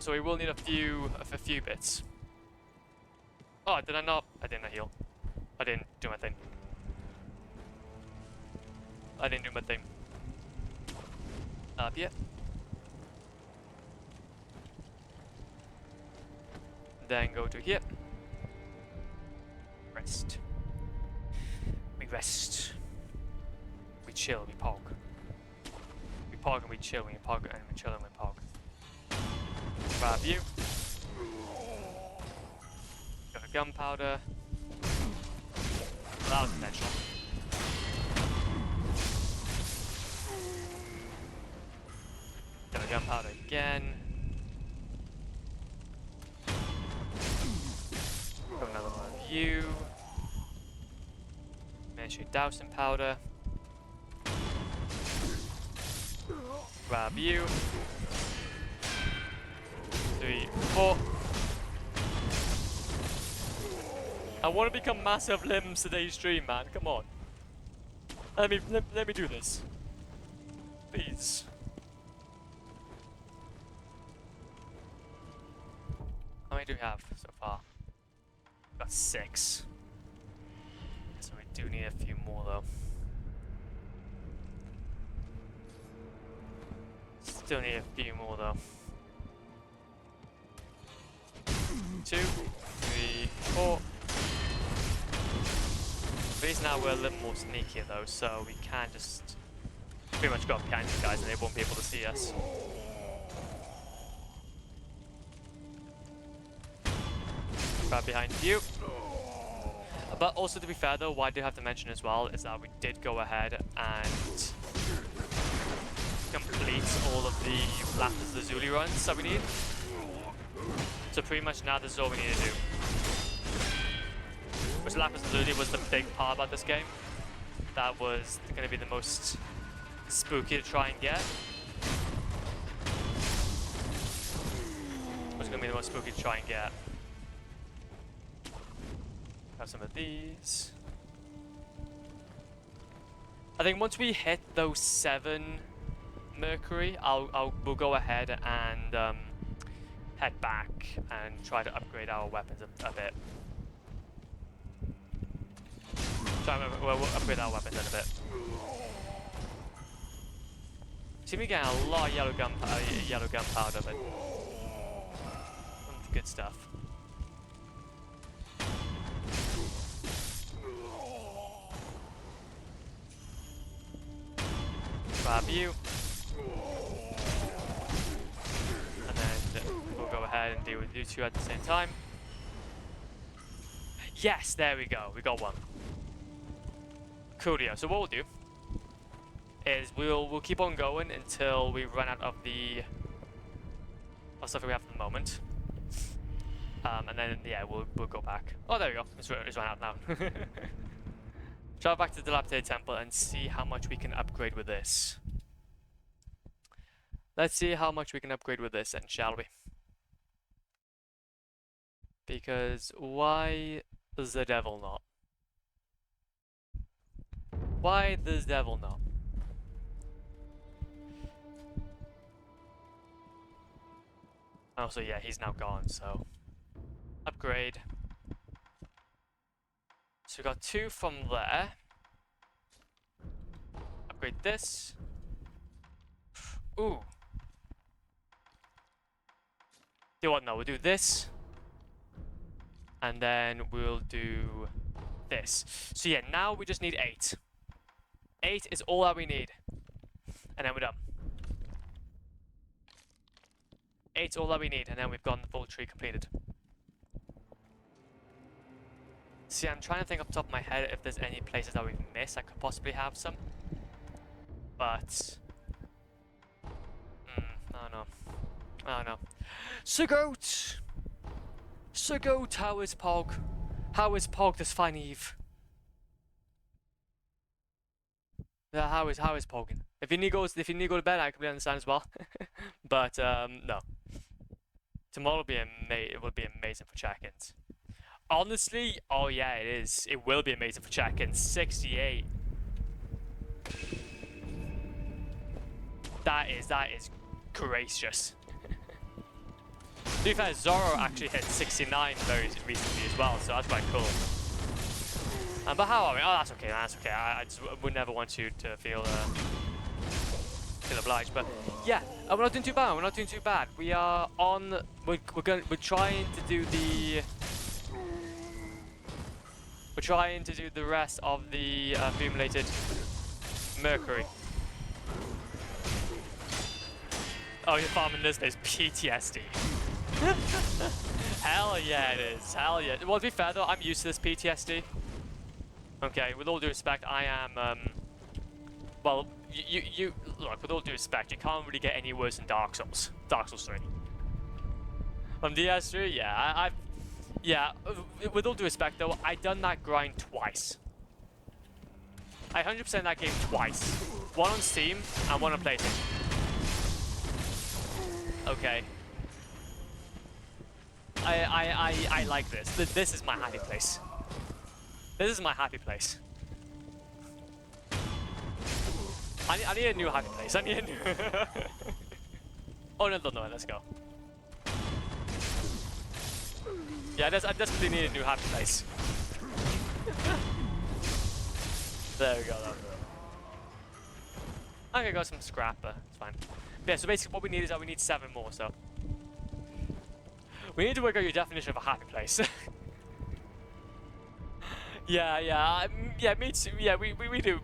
So we will need a few bits. Oh, did I not? I didn't heal. I didn't do my thing. I didn't do my thing. Up yet. Then go to here. Rest. We rest. We chill, we pog. We pog and we chill, we pog and we chill and we pog. Grab you. Got a gunpowder. That was intentional. Got a gunpowder again. Got another one of you. Make dowsing powder. Grab you. 3, 4. I want to become massive limbs today's stream, man. Come on. Let me do this. Please. How many do we have so far? Got 6. So we do need a few more though. Still need a few more though. 2, 3, 4. At least now we're a little more sneaky though, so we can just pretty much go up behind these guys and they won't be able to see us. Right behind you. But also, to be fair though, what I do have to mention as well is that we did go ahead and complete all of the Lapis Lazuli runs that we need. So pretty much now this is all we need to do. Which Lapis Lazuli was the big part about this game. That was going to be the most spooky to try and get. Was going to be the most spooky to try and get. Have some of these. I think once we hit those 7 Mercury, we'll go ahead and head back and try to upgrade our weapons a bit. We'll upgrade our weapons in a bit. Seem to be getting a lot of yellow gunpowder, but good stuff. Grab you. And then we'll go ahead and deal with you two at the same time. Yes, there we go. We got one. Coolio. So what we'll do is we'll keep on going until we run out of the stuff we have at the moment. And then yeah, we'll go back. Oh, there we go. It's run out now. Travel back to the dilapidated temple and see how much we can upgrade with this. Let's see how much we can upgrade with this then, shall we? Because why the devil not? Why the devil not? Also, yeah, he's now gone, so upgrade. So we got 2 from there. Upgrade this. Ooh. Do what? No, we'll do this. And then we'll do this. So yeah, now we just need 8. 8 is all that we need. And then we're done. 8's all that we need, and then we've gotten the full tree completed. See, I'm trying to think off the top of my head if there's any places that we've missed. I could possibly have some. But I don't know. I don't know. Segoat! Segoat, how is Pog? How is Pog this fine eve? Yeah, how is Pogging? If you need to go to bed, I completely understand as well. But no. Tomorrow will be it will be amazing for check-ins. Honestly, oh yeah, it is. It will be amazing for check-in. 68. That is gracious. To be fair, Zoro actually hit 69 very recently as well, so that's quite cool. But how are we? Oh, that's okay. That's okay. I just would never want you to feel obliged. But yeah, we're not doing too bad. We're not doing too bad. We are on. We're trying to do the. We're trying to do the rest of the accumulated mercury. Oh, you're farming this place. PTSD. Hell yeah, it is. Hell yeah. Well, to be fair though, I'm used to this PTSD. Okay, with all due respect, I am. Well, you look. With all due respect, you can't really get any worse than Dark Souls. Dark Souls 3. On DS3, yeah, yeah. With all due respect though, I done that grind twice. I 100% that game twice. One on Steam and one on PlayStation. Okay. I like this. This is my happy place. This is my happy place. I need a new happy place. I need a new... Oh, no, let's go. Yeah, I desperately need a new happy place. There we go, Okay, got some scrap, but it's fine. But yeah, so basically what we need is that we need 7 more, so... We need to work out your definition of a happy place. Yeah, me too. Yeah, we do.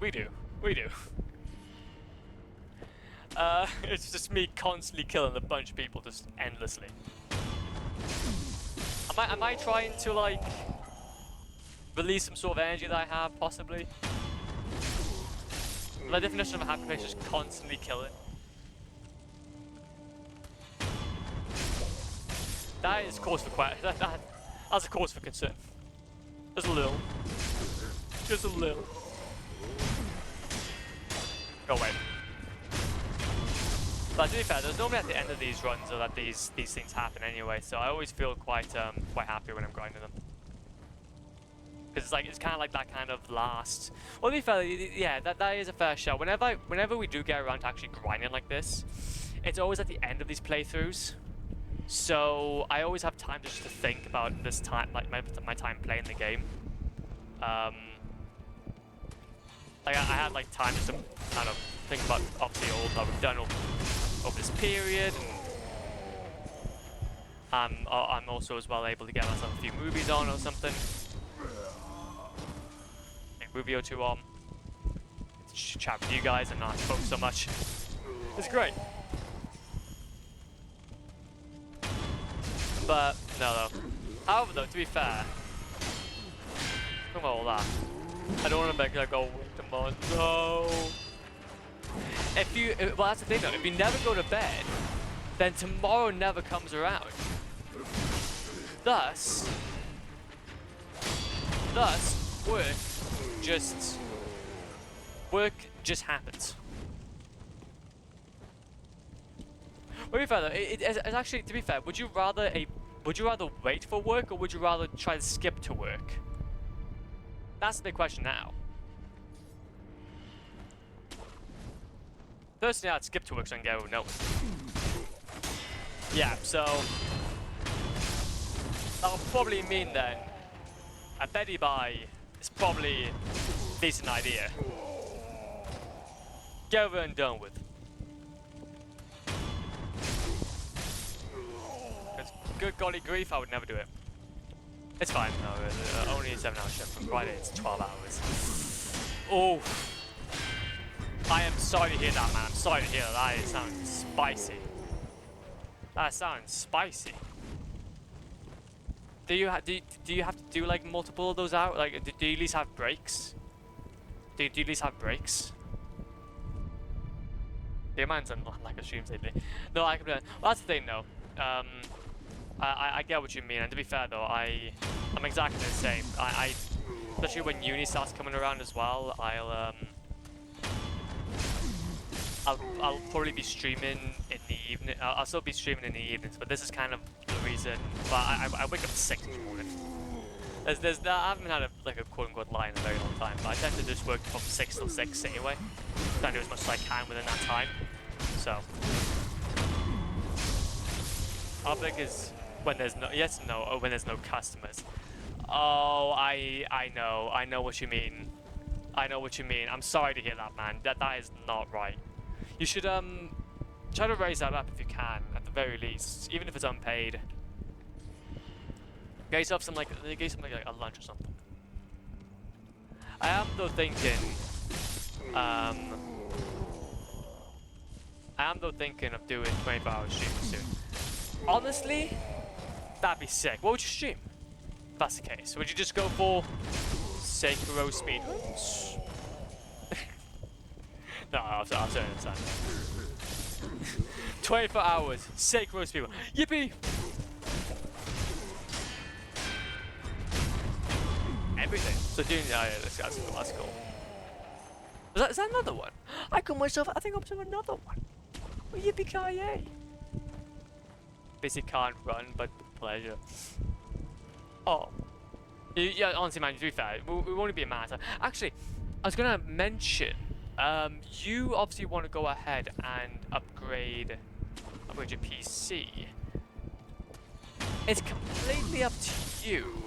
It's just me constantly killing a bunch of people just endlessly. Am I trying to like release some sort of energy that I have, possibly? My definition of a happy place is just constantly killing. That is cause for that's a cause for concern. Just a little. Just a little. Go away. But to be fair, there's normally at the end of these runs or that these things happen anyway, so I always feel quite happy when I'm grinding them. Because it's kind of like that kind of last. Well, to be fair, yeah, that is a fair shout. Whenever we do get around to actually grinding like this, it's always at the end of these playthroughs. So I always have time just to think about this time, like my time playing the game. Like I had like time just to kind of think about obviously all that we've done over this period. And I'm also as well able to get myself a few movies on or something. Like movie or two on. Just chat with you guys and not focus so much. It's great. But no though. However though, to be fair, think about all that. I don't want to make like go wait a month. No. Well, that's the thing though. If you never go to bed, then tomorrow never comes around. Thus, work just happens. To be fair though, it's actually, to be fair, would you rather wait for work or would you rather try to skip to work? That's the big question now. Personally, I'd skip to work so I can get over no. Yeah, so that'll probably mean then a Betty buy is probably a decent idea. Get over and done with. Good golly grief, I would never do it. It's fine, no, only a 7-hour shift. From Friday, it's 12 hours. Oh, I am sorry to hear that, man. I'm sorry to hear that. It sounds spicy. That sounds spicy. Do you have to do like multiple of those out? Like, do you at least have breaks? Do you at least have breaks? The man's on like a stream lately. No, I can. Well, that's the thing, though. I get what you mean, and to be fair though, I'm exactly the same. Especially when uni starts coming around as well, I'll probably be streaming in the evening. I'll still be streaming in the evenings, but this is kind of the reason. Well, I wake up at 6 in the morning. I haven't had like a quote-unquote lie in a very long time, but I tend to just work from 6 till 6 anyway. Try to do as much as I can within that time. So, how big is when there's no when there's no customers? Oh, I know what you mean. I know what you mean. I'm sorry to hear that, man. That is not right. You should try to raise that up if you can, at the very least, even if it's unpaid. Get yourself some like a lunch or something. I am though thinking of doing 24-hour streams soon. Honestly, that'd be sick. What would you stream? If that's the case. Would you just go for Sekiro speedruns? No, I'll certainly understand. 24 hours, Sekiro speedrun. Yippee! Everything. So doing that's cool. That's cool. Is that another one? I think I'm to another one. Well, yippee-ki-yay! Basically can't run, but pleasure. Oh. Yeah, honestly, man, to be fair, we won't be a matter. Actually, I was gonna mention, you obviously want to go ahead and upgrade your PC. It's completely up to you,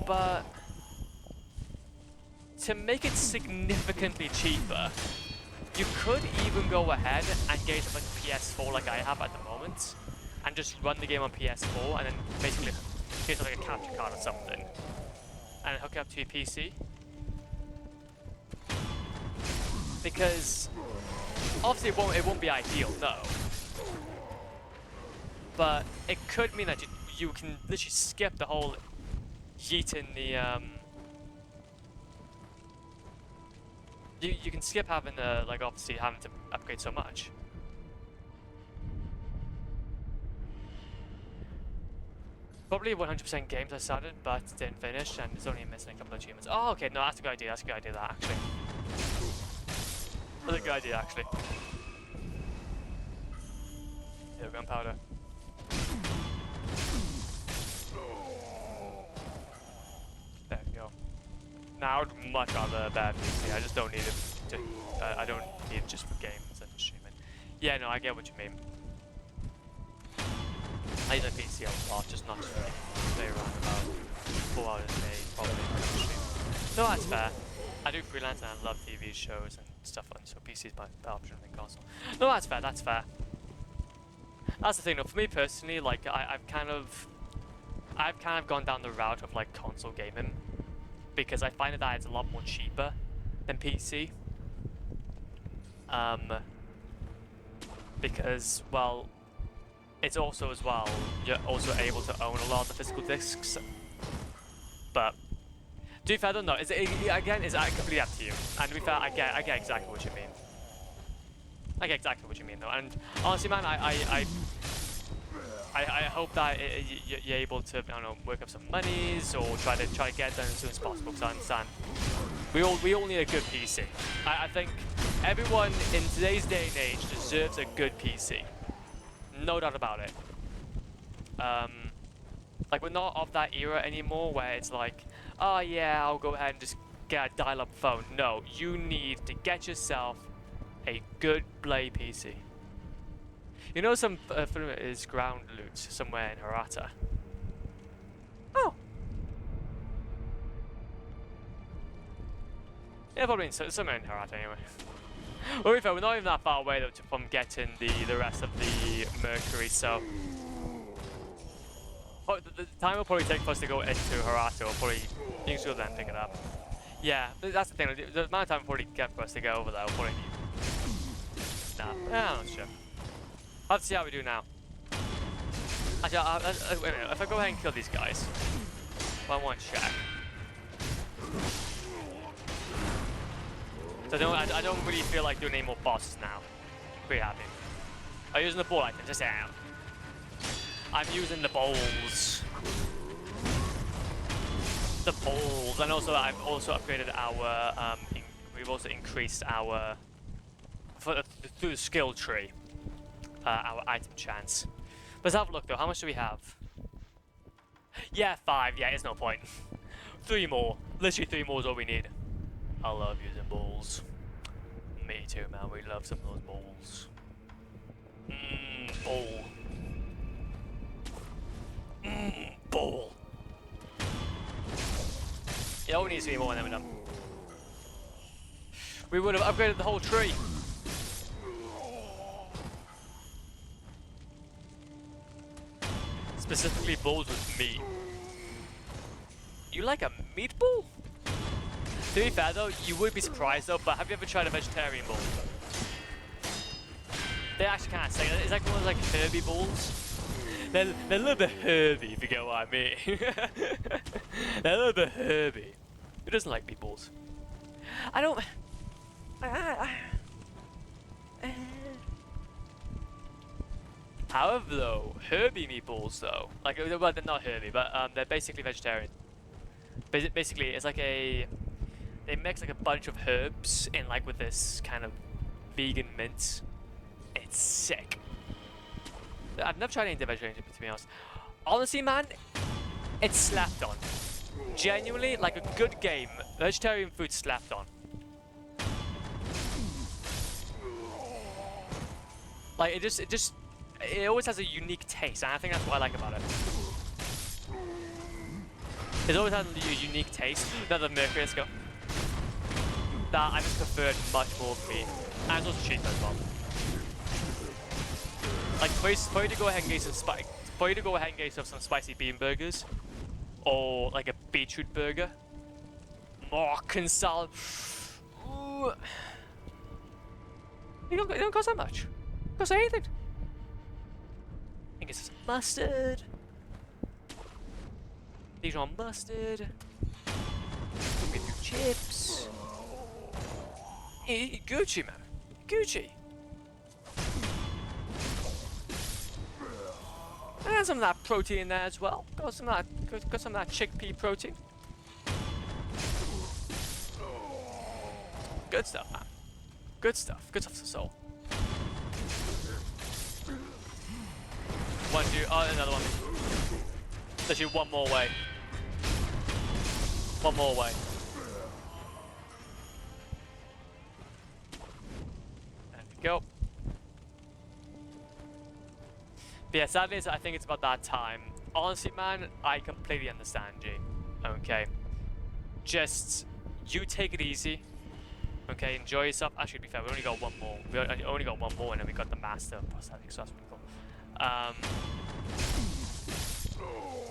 but to make it significantly cheaper, you could even go ahead and get like a PS4 like I have at the moment, and just run the game on PS4, and then basically get like a capture card or something, and hook it up to your PC. Because obviously it won't be ideal, no. But it could mean that you can literally skip the whole yeeting the you can skip having the obviously having to upgrade so much. Probably 100% games I started but didn't finish, and it's only missing a couple of achievements. Oh, okay, no, that's a good idea. That's a good idea. That actually. That's a good idea, actually. Yeah, gunpowder. There we go. Now, I would much rather a bad PC. I just don't need it to. I don't need it just for games and streaming. Yeah, no, I get what you mean. I use a PC a lot, just not to play around about 4 hours a day, probably. No, that's fair. I do freelance and I love TV shows and stuff like that, so PC is my option than console. No, that's fair, that's fair. That's the thing though, for me personally, like I've kind of gone down the route of like console gaming, because I find that it's a lot more cheaper than PC. Because, well, it's also as well, you're also able to own a lot of the physical discs. But to be fair, I don't know. Again, it's completely up to you. And to be fair, I get exactly what you mean. I get exactly what you mean, though. And honestly, man, I hope that you're able to, I don't know, work up some monies or try to get it done as soon as possible. Because I understand we all need a good PC. I think everyone in today's day and age deserves a good PC. No doubt about it. Like, we're not of that era anymore where it's like, oh yeah, I'll go ahead and just get a dial-up phone. No, you need to get yourself a good Blade PC. You know, some is ground loot somewhere in Hirata. Oh. Yeah, probably somewhere in Hirata anyway. Well, to be fair, we're not even that far away though from getting the rest of the Mercury, so the time will probably take for us to go into Hirata, or probably you can still then pick it up. Yeah, that's the thing. The amount of time will probably get for us to go over there. We'll probably need. Nah, I'm not sure. Let's see how we do now. Actually, wait a minute. If I go ahead and kill these guys, I want to check. So I don't really feel like doing any more bosses now. Pretty happy. I'm using the ball items, just out. I'm using the bowls. The bowls, and also I've also upgraded our. We've also increased our through the skill tree, our item chance. Let's have a look though. How much do we have? Yeah, 5. Yeah, it's no point. 3 more. Literally 3 more is all we need. I love using balls. Me too, man. We love some of those balls. Ball. Ball. Yeah, all we need is 3 more and then we're done. We would have upgraded the whole tree. Specifically balls with meat. You like a meatball? To be fair though, you would be surprised though, but have you ever tried a vegetarian ball? They actually kind of say it's like one of those like herby balls. They're a little bit herby, if you get what I mean. They're a little bit herby. Who doesn't like meatballs? I don't... However though, herby meatballs though, like, well they're not herby, but they're basically vegetarian. Basically, it's like they mix like a bunch of herbs in like with this kind of vegan mint. It's sick. I've never tried any vegetarian, to be honest. Honestly, man, it's slapped on. Genuinely, like a good game, vegetarian food slapped on. Like it always has a unique taste, and I think that's what I like about it. It always has a unique taste. Another Mercury, let's go. That I just preferred much more for me. And it's also cheaper as well. Like for you to go ahead and get some spicy bean burgers, or like a beetroot burger, Moroccan salad. Ooh. It don't cost that much. It costs anything. I guess it's mustard. Dijon mustard. Beetroot chips. Gucci, man. Gucci. And some of that protein in there as well. Got some of that chickpea protein. Good stuff, man. Good stuff. Good stuff for the soul. One, two, oh, another one. Literally one more way. One more way. There we go. But yeah, sadly, I think it's about that time. Honestly, man, I completely understand, G. Okay. Just, you take it easy. Okay, enjoy yourself. Actually, to be fair, we only got one more. We only got one more, and then we got the master prosthetic, so that's pretty cool.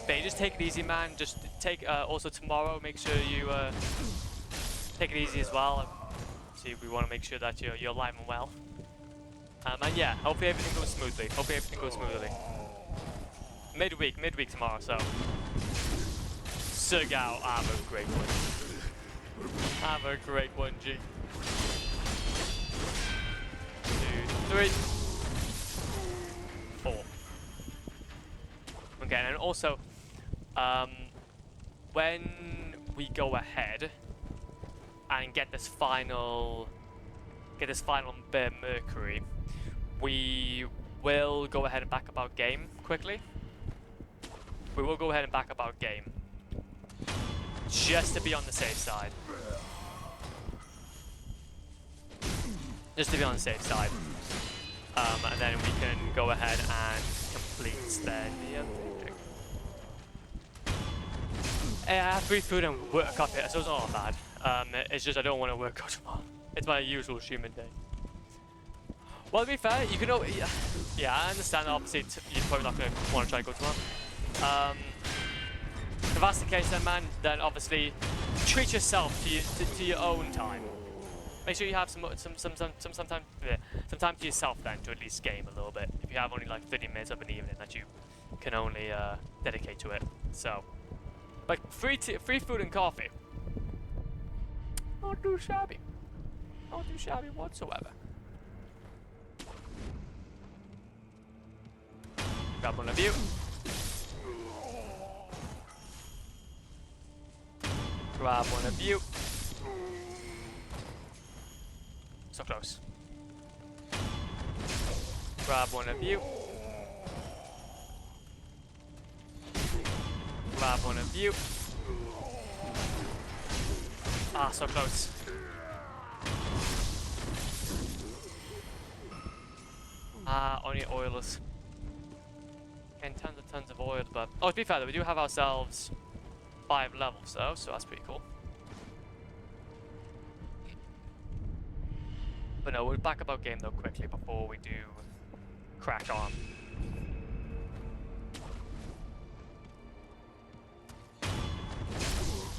But yeah, just take it easy, man. Just take, also tomorrow, make sure you take it easy as well. See, we want to make sure that you're alive and well. And yeah, hopefully everything goes smoothly. Midweek tomorrow, so. Sergao, have a great one. Have a great one, G. 2, 3, 4. Okay, and also, when we go ahead and get this final Mercury, we will go ahead and back up our game quickly. We will go ahead and back up our game, just to be on the safe side. Just to be on the safe side. And then we can go ahead and complete then the thing. I have free food and work up here, so it's not bad. It's just I don't want to work out tomorrow. It's my usual human day. Well, to be fair, you can. Yeah, I understand. Obviously, you're probably not going to want to try and go tomorrow. If that's the case, then then obviously treat yourself to your own time. Make sure you have some time to yourself then to at least game a little bit. If you have only like 30 minutes of an evening that you can only dedicate to it. So, but free food and coffee. Not too shabby. Not too shabby whatsoever. Grab one of you. Grab one of you. So close. Grab one of you. Grab one of you. Ah, so close. Ah, only oilers. And tons and tons of oil, but... Oh, to be fair though, we do have ourselves 5 levels though, so that's pretty cool. But no, we'll back up our game though quickly before we do crack on.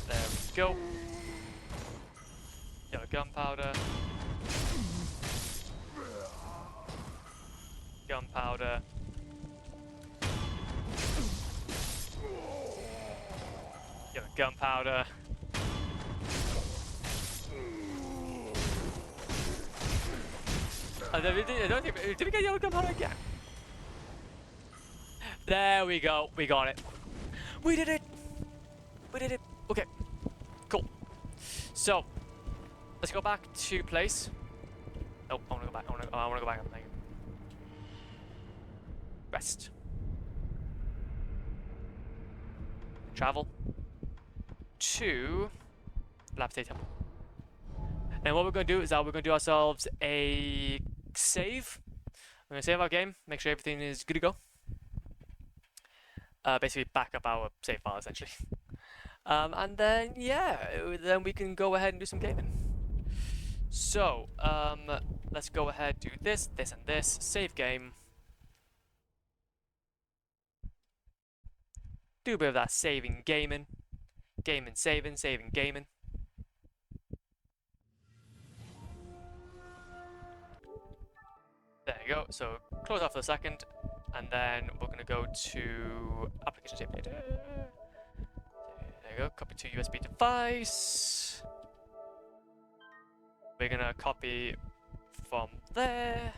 There we go. Yellow gunpowder. Gunpowder. Yellow gunpowder. I don't think... Did we get yellow gunpowder again? There we go. We got it. We did it. We did it. Okay. Cool. So, let's go back to place. Nope, I want to go back. I want to go back. Rest. Travel to Lapstate Temple. And what we're going to do is that we're going to do ourselves a save. We're going to save our game, make sure everything is good to go. Basically back up our save file essentially. And then, yeah, then we can go ahead and do some gaming. So, let's go ahead, do this, this, and this. Save game. Do a bit of that saving, gaming. Gaming, saving, saving, gaming. There you go. So, close off for a second. And then we're going to go to application save data. There you go. Copy to USB device. We're going to copy from there.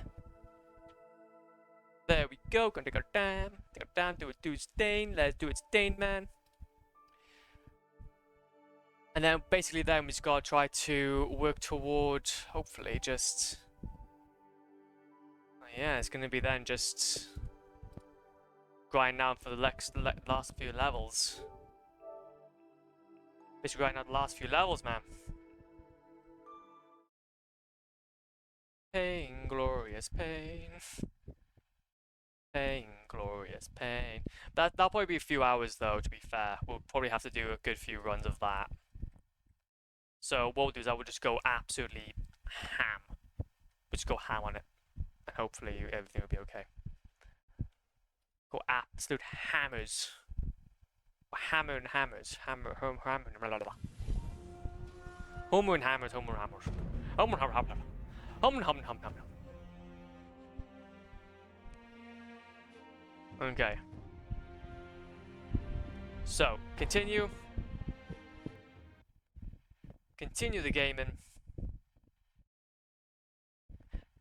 There we go. Gonna take our time. Take our time. Do its thing. Let's do its thing, man. And then basically then we just gotta try to work toward, hopefully, just... Yeah, it's gonna be then just... grind down for the last few levels. Basically grind out the last few levels, man. Pain, glorious pain. Pain, glorious pain. That'll probably be a few hours though, to be fair. We'll probably have to do a good few runs of that. So what we'll do is I will just go absolutely ham. We'll just go ham on it. And hopefully everything will be okay. Go absolute hammers. Hammer and hammers. Hammer, hammer, blah, blah, blah. Homer and hammers, homer and hammers. Homer, hammer, hammer. Homer, hammer, hammer, hammer. Okay. So, continue. Continue the gaming.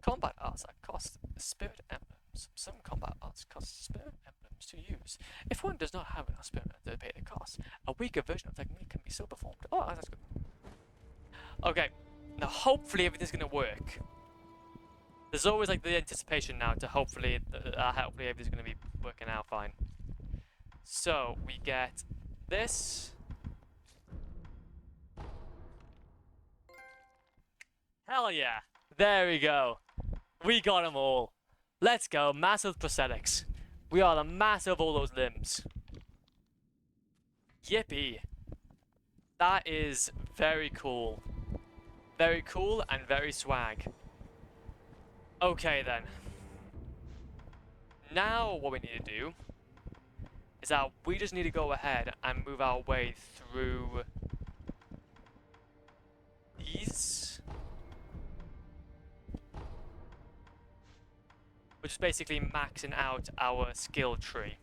Combat arts that cost spirit emblems. Some combat arts cost spirit emblems to use. If one does not have enough spirit to pay the cost, a weaker version of technique can be so performed. Oh, that's good. Okay. Now, hopefully everything's gonna work. There's always like the anticipation now to hopefully everything's gonna be working out fine. So we get this. Hell yeah! There we go. We got them all. Let's go, massive prosthetics. We are the mass of all those limbs. Yippee! That is very cool. Very cool and very swag. Okay then. Now what we need to do is that we just need to go ahead and move our way through these. Which is basically maxing out our skill tree.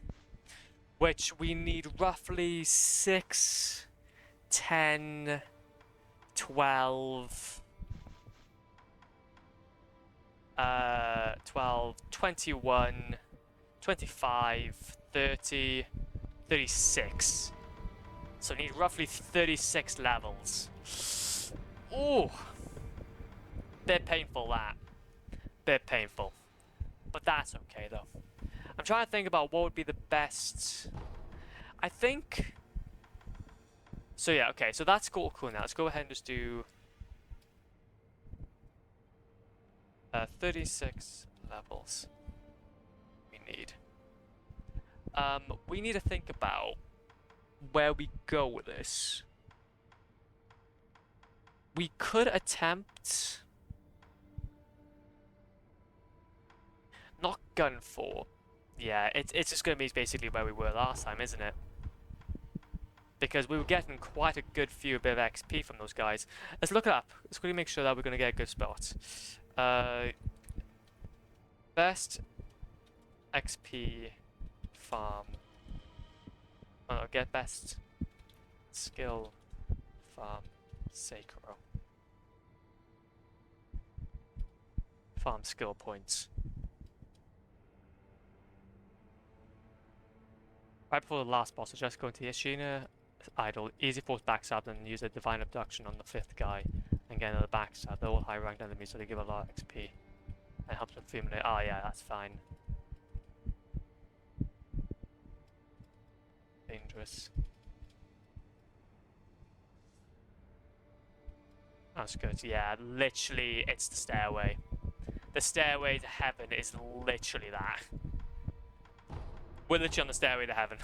Which we need roughly 6, 10, 12... 12, 21, 25, 30, 36. So we need roughly 36 levels. Ooh! Bit painful, that. Bit painful. But that's okay, though. I'm trying to think about what would be the best... I think... So yeah, okay, so that's cool now. Let's go ahead and just do 36 levels we need. We need to think about where we go with this. We could attempt not Gunfor. Yeah, it's just gonna be basically where we were last time, isn't it? Because we were getting quite a good few bit of XP from those guys. Let's look it up. Let's quickly make sure that we're gonna get a good spot. Best XP farm. Oh, get best skill farm Sekiro. Farm skill points. Right before the last boss, just go into Yashina idle, easy force backstab, and use a divine abduction on the 5th guy, and get another backstab. They're all high ranked enemies, so they give a lot of XP. And helps with accumulate. Oh yeah, that's fine. Dangerous. That's good. Yeah, literally, it's the stairway. The stairway to heaven is literally that. We're literally on the stairway to heaven.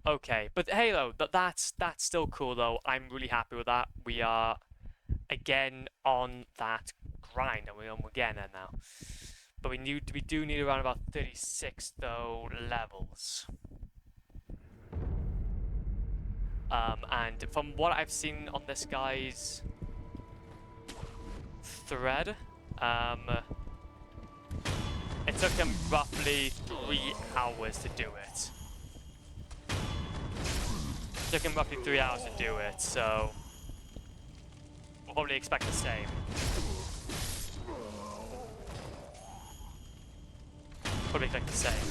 Okay, but hey though, that's still cool though. I'm really happy with that. We are again on that grind, and we're getting there now. But we do need around about 36 though levels. And from what I've seen on this guy's thread, it took him roughly 3 hours to do it. It took him roughly 3 hours to do it, so we'll probably expect the same. Probably expect the same.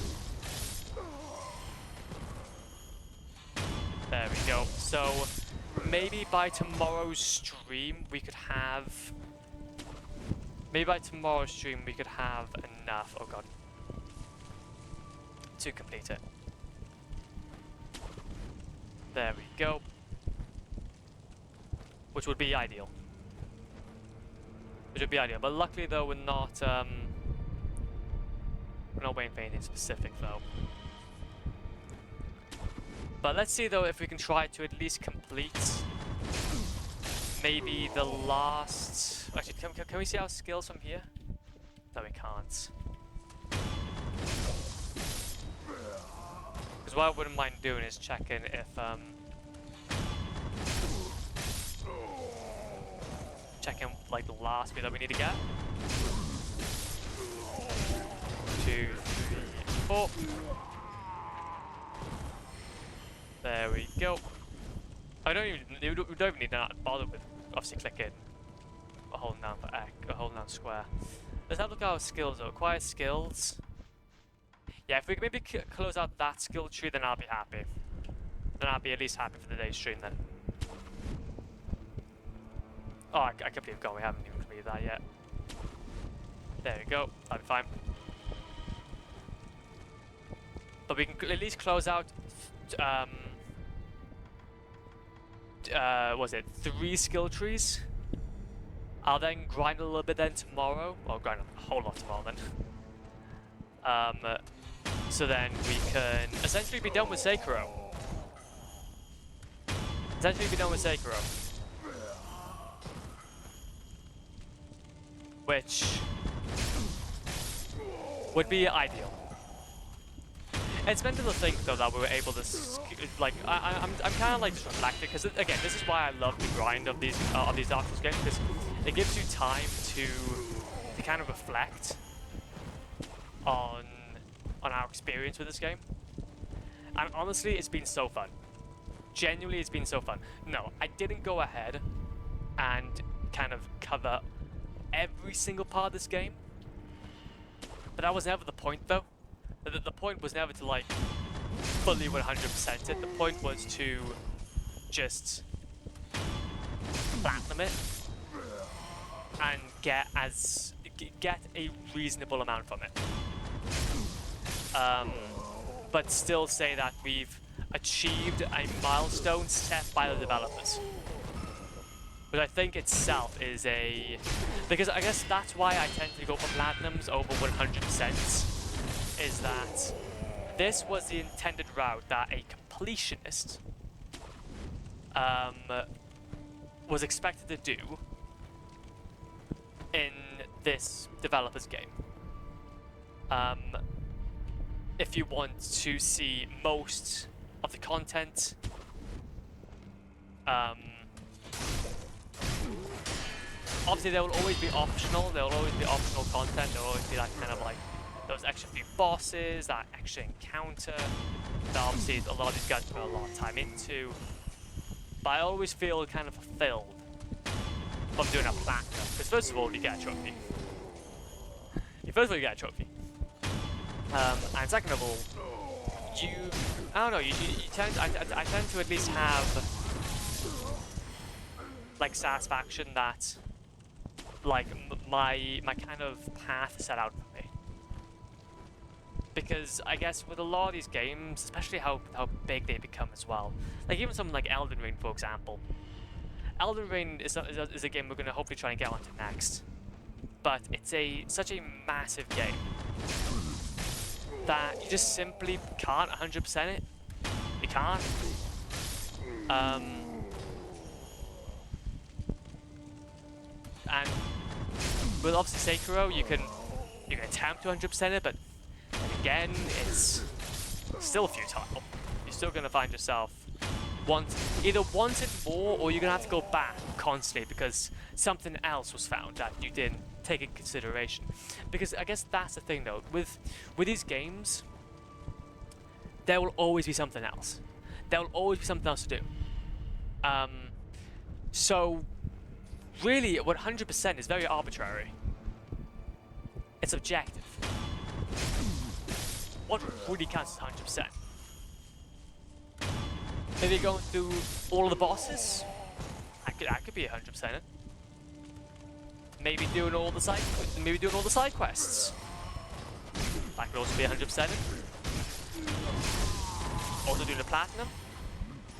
There we go. So maybe by tomorrow's stream we could have. Maybe by tomorrow's stream we could have enough. Oh god. To complete it. There we go. Which would be ideal. Which would be ideal. But luckily though we're not waiting for anything specific though. But let's see though if we can try to at least complete maybe the last. Actually, can we see our skills from here? No, we can't. Because what I wouldn't mind doing is checking if checking like the last bit that we need to get. 2, 3, 4. There we go. We don't even need to bother with obviously clicking or holding down for X or holding down square. Let's have a look at our skills though. Acquire skills. Yeah, if we can maybe close out that skill tree, then I'll be happy. Then I'll be at least happy for the day's stream then. Oh, I can't believe we haven't even completed that yet. There we go. That'll be fine. But we can at least close out. Was it 3 skill trees? I'll then grind a little bit then tomorrow. Well, grind a whole lot tomorrow then. So then we can essentially be done with Sekiro. Which would be ideal. It's meant to think though that we were able to, like, I'm kind of like just reflecting because again, this is why I love the grind of these Dark Souls games, because it gives you time to kind of reflect on our experience with this game. And honestly, it's been so fun. Genuinely, it's been so fun. No, I didn't go ahead and kind of cover every single part of this game, but that was never the point though. The point was never to like fully 100% it. The point was to just platinum it and get a reasonable amount from it. But still say that we've achieved a milestone set by the developers. Which I think itself is a... Because I guess that's why I tend to go for platinums over 100%, is that this was the intended route that a completionist was expected to do in this developer's game. If you want to see most of the content, obviously there will always be optional, there will always be optional content, there will always be that kind of like those extra few bosses, that extra encounter that obviously a lot of these guys put a lot of time into. But I always feel kind of fulfilled from doing a platinum, because first of all you get a trophy. You get a trophy. And second of all, I don't know, I tend to at least have like satisfaction that like my kind of path set out for me. Because I guess with a lot of these games, especially how big they become as well, like even something like Elden Ring, for example. Elden Ring is a game we're going to hopefully try and get onto next. But it's such a massive game that you just simply can't 100% it. You can't. And with obviously Sekiro, you can attempt to 100% it, but again, it's still futile. You're still gonna find yourself either wanting more, or you're gonna have to go back constantly because something else was found that you didn't take in consideration. Because I guess that's the thing though, with these games, there will always be something else. There will always be something else to do. So really, 100% is very arbitrary. It's objective. What really counts as 100%? Maybe going through all of the bosses? I could be 100% it. Maybe doing all the side quests. That could also be 100% it. Also doing the platinum.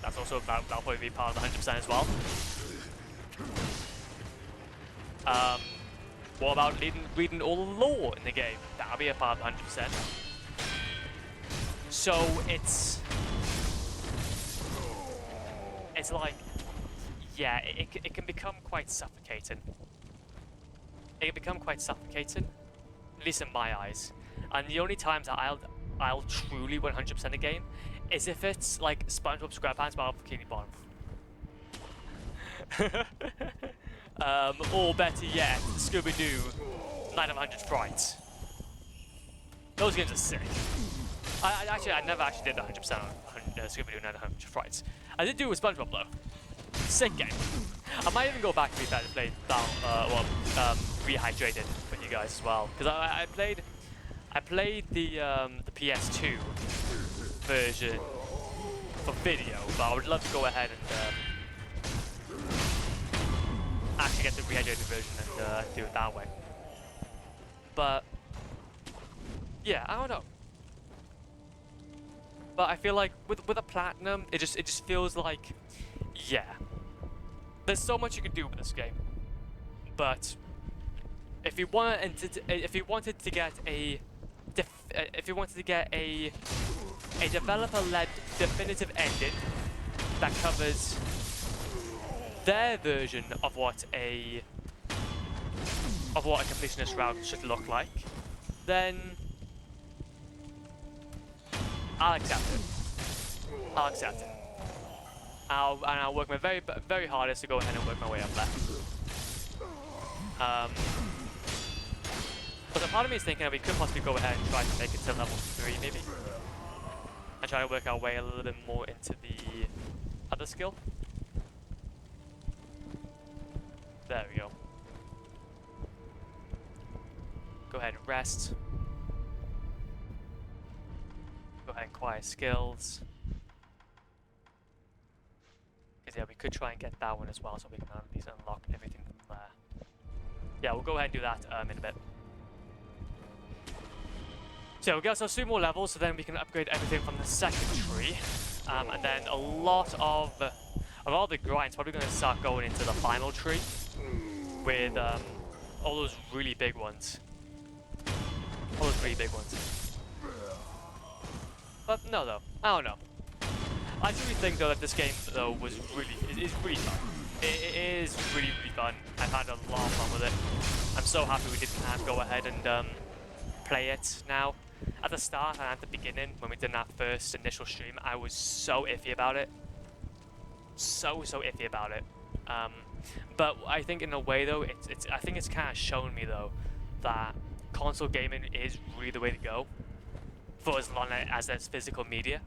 That'll probably be part of the 100% as well. What about reading all the lore in the game? That'll be a part of the 100%. So it's like, yeah, it can become quite suffocating. It can become quite suffocating, at least in my eyes. And the only times that I'll truly 100% a game is if it's like SpongeBob SquarePants Battle for Bikini Bottom. Or better yet, Scooby-Doo Night of 100 Frights. Those games are sick. I never actually did 100% on Scooby-Doo Night of 100 Frights. I did do it with SpongeBob though. Sick game. I might even go back to be fair to play Rehydrated with you guys as well, because I played the PS2 version for video, but I would love to go ahead and actually get the Rehydrated version and do it that way. But yeah, I don't know. But I feel like with a platinum, it just feels like, yeah, there's so much you can do with this game. But if you wanted to get a developer-led definitive ending that covers their version of what a completionist route should look like, then I'll accept it. I'll accept it. I'll work my very, very hardest to go ahead and work my way up there. But a part of me is thinking that we could possibly go ahead and try to make it to level 3 maybe. And try to work our way a little bit more into the other skill. There we go. Go ahead and rest. Go ahead and acquire skills. Because yeah, we could try and get that one as well, so we can at least unlock everything from there. Yeah, we'll go ahead and do that in a bit. So we'll get ourselves 3 more levels, so then we can upgrade everything from the second tree. And then a lot of all the grind's probably going to start going into the final tree with all those really big ones. All those really big ones. But no, though. I don't know. I truly think though that this game though was is really fun. It is really fun. I've had a lot of fun with it. I'm so happy we didn't have to go ahead and play it now. At the start and at the beginning, when we did that first initial stream, I was so iffy about it. So iffy about it. But I think in a way though, I think it's kind of shown me though that console gaming is really the way to go. For as long as there's physical media.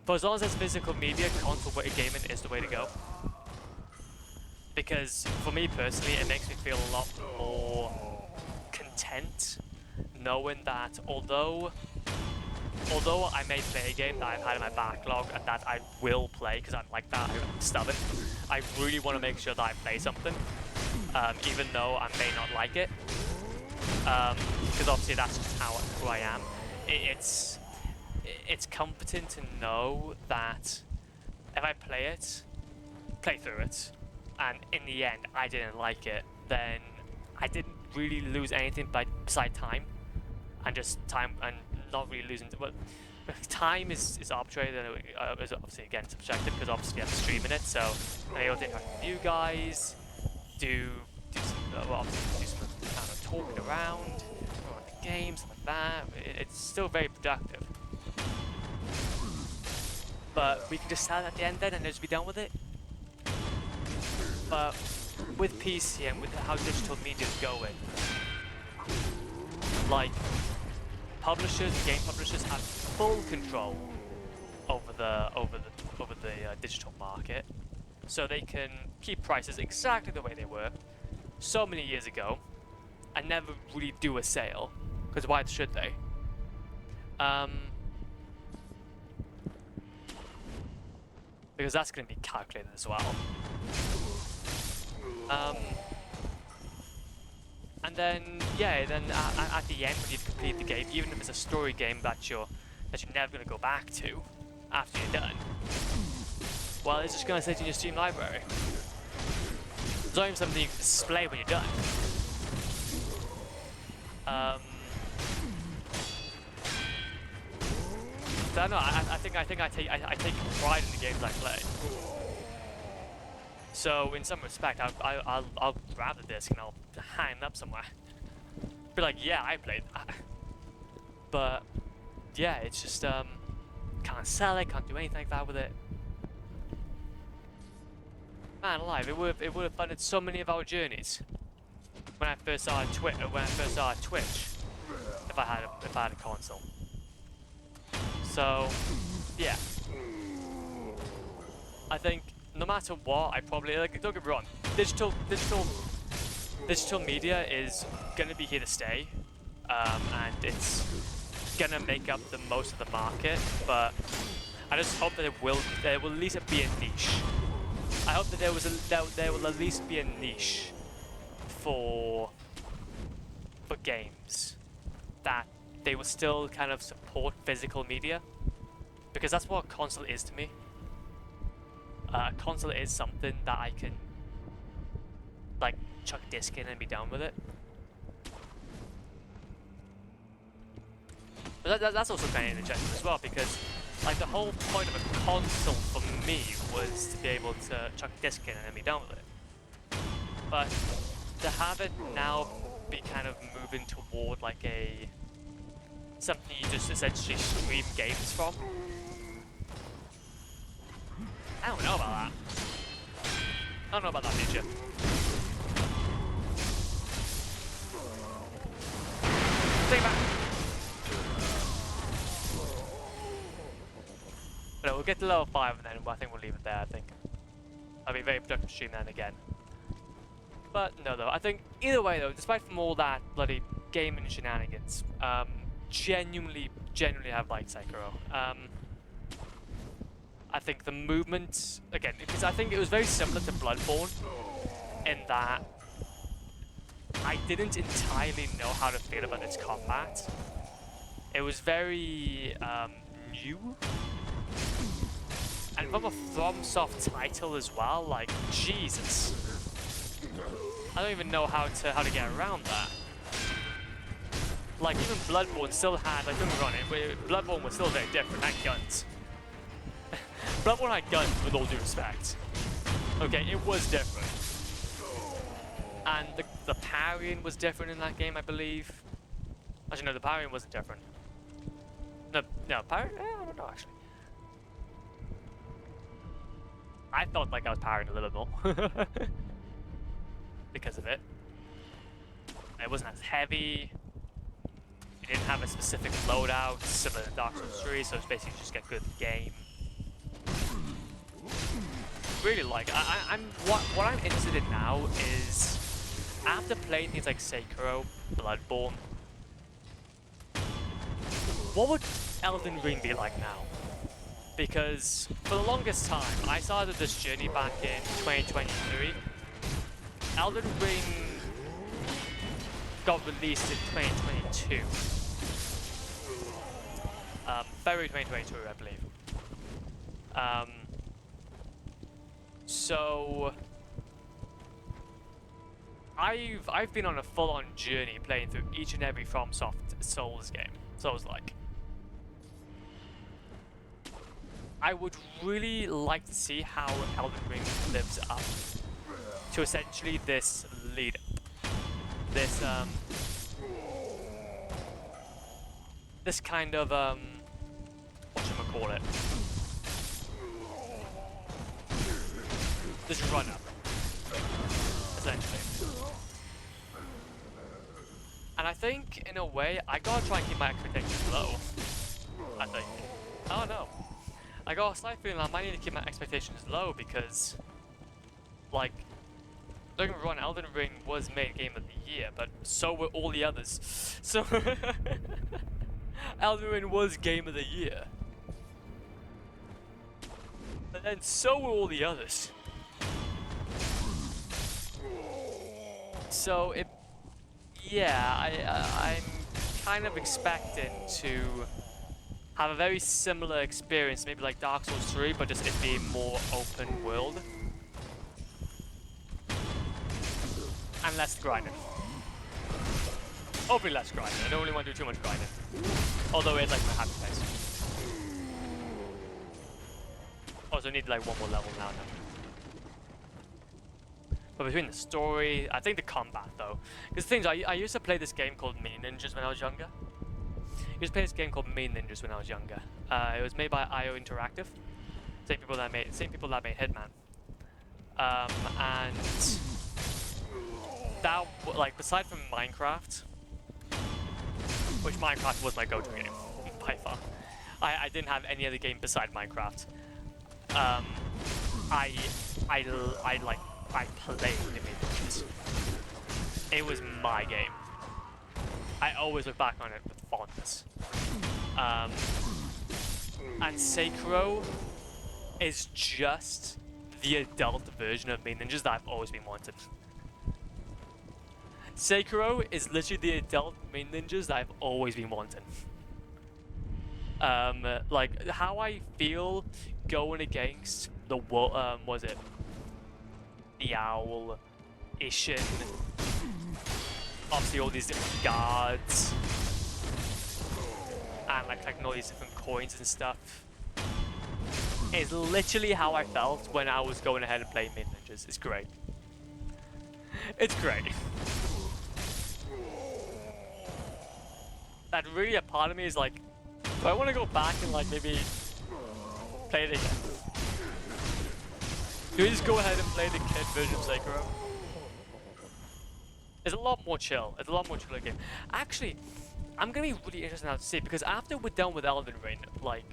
For as long as there's physical media, console gaming is the way to go. Because for me personally, it makes me feel a lot more content knowing that although I may play a game that I've had in my backlog and that I will play because I'm like that, I'm stubborn, I really want to make sure that I play something, even though I may not like it, because obviously that's just who I am. It's comforting to know that if I play through it, and in the end I didn't like it, then I didn't really lose anything beside time. And just time, and not really losing. But time is arbitrary. Is obviously again subjective because obviously I'm streaming it, so I'm able to interact with you guys, do some kind of talking around, the games, stuff like that. It's still very productive. But we can just start at the end then and just be done with it. But with PC and with how digital media is going, like, game publishers have full control over the digital market, so they can keep prices exactly the way they were so many years ago, and never really do a sale, because why should they? Because that's going to be calculated as well. And then, yeah, at the end when you've completed the game, even if it's a story game that you're never going to go back to after you're done, well, it's just going to sit in your Steam library. It's not even something you can display when you're done. So I don't know. I think I take pride in the games I play. So in some respect, I'll grab the disc and I'll hang it up somewhere. Be like, yeah, I played that. But yeah, it's just can't sell it, can't do anything like that with it. Man alive, it would have funded so many of our journeys. When I first started Twitch, if I had a console. So yeah, I think. No matter what, I probably, like, don't get me wrong, digital media is gonna be here to stay, and it's gonna make up the most of the market. But I just hope that there will at least be a niche. I hope that there will at least be a niche for games, that they will still kind of support physical media, because that's what a console is to me. A console is something that I can, like, chuck a disc in and be done with it. But that's also kind of interesting as well, because, like, the whole point of a console for me was to be able to chuck a disc in and be done with it. But to have it now be kind of moving toward, like, something you just essentially stream games from, I don't know about that. I don't know about that, Ninja. Take it back. But we'll get to level 5 and then I think we'll leave it there, I think. I'll be very productive stream then again. But no though, I think either way though, despite from all that bloody gaming shenanigans, genuinely have liked Sekiro. I think the movement, again, because I think it was very similar to Bloodborne in that I didn't entirely know how to feel about its combat. It was very new, and from a FromSoft title as well. Like Jesus, I don't even know how to get around that. Like even Bloodborne still had, like don't get me wrong, Bloodborne was still very different. Had guns. Bloodborne had guns, with all due respect. Okay, it was different, and the parrying was different in that game, I believe. Actually, no, the parrying wasn't different. No, parrying? I don't know actually. I felt like I was parrying a little bit more because of it. It wasn't as heavy. You didn't have a specific loadout similar to Dark Souls 3, so it's basically just get good at the game. Really like, what I'm interested in now is, after playing things like Sekiro, Bloodborne, what would Elden Ring be like now? Because for the longest time, I started this journey back in 2023. Elden Ring got released in 2022. February 2022, I believe. So I've been on a full-on journey playing through each and every FromSoft Souls game. Souls-like. I would really like to see how Elden Ring lives up to essentially this lead up. This kind of whatchamacallit? This run up, essentially. And I think, in a way, I gotta try and keep my expectations low. I think. I don't know. I got a slight feeling I might need to keep my expectations low because, like, don't get me wrong, Elden Ring was made Game of the Year, but so were all the others. So, Elden Ring was Game of the Year. But then so were all the others. So, I'm kind of expecting to have a very similar experience, maybe like Dark Souls 3, but just it being more open world. And less grinding. Hopefully less grinding. I don't really want to do too much grinding. Although it's like my happy place. Also need like one more level now. But between the story, I think the combat though. Because the thing is, I used to play this game called Mini Ninjas when I was younger. I used to play this game called Mini Ninjas when I was younger. It was made by IO Interactive. Same people that made Hitman. And that, like, aside from Minecraft, which Minecraft was my go-to game by far. I didn't have any other game beside Minecraft. I played Mini Ninjas. It was my game. I always look back on it with fondness. And Sekiro is just the adult version of Mini Ninjas that I've always been wanting. Sekiro is literally the adult Mini Ninjas that I've always been wanting. Like how I feel going against the was it the Owl, Ishin, obviously all these different guards, and like collecting all these different coins and stuff. Is literally how I felt when I was going ahead and playing Mini Ninjas. It's great. It's great. That really a part of me is like, do I want to go back and like maybe play it again? Do we just go ahead and play the kid version of Sekiro? It's a lot more chill. It's a lot more chill game. Actually, I'm gonna be really interested now to see, because after we're done with Elden Ring, like,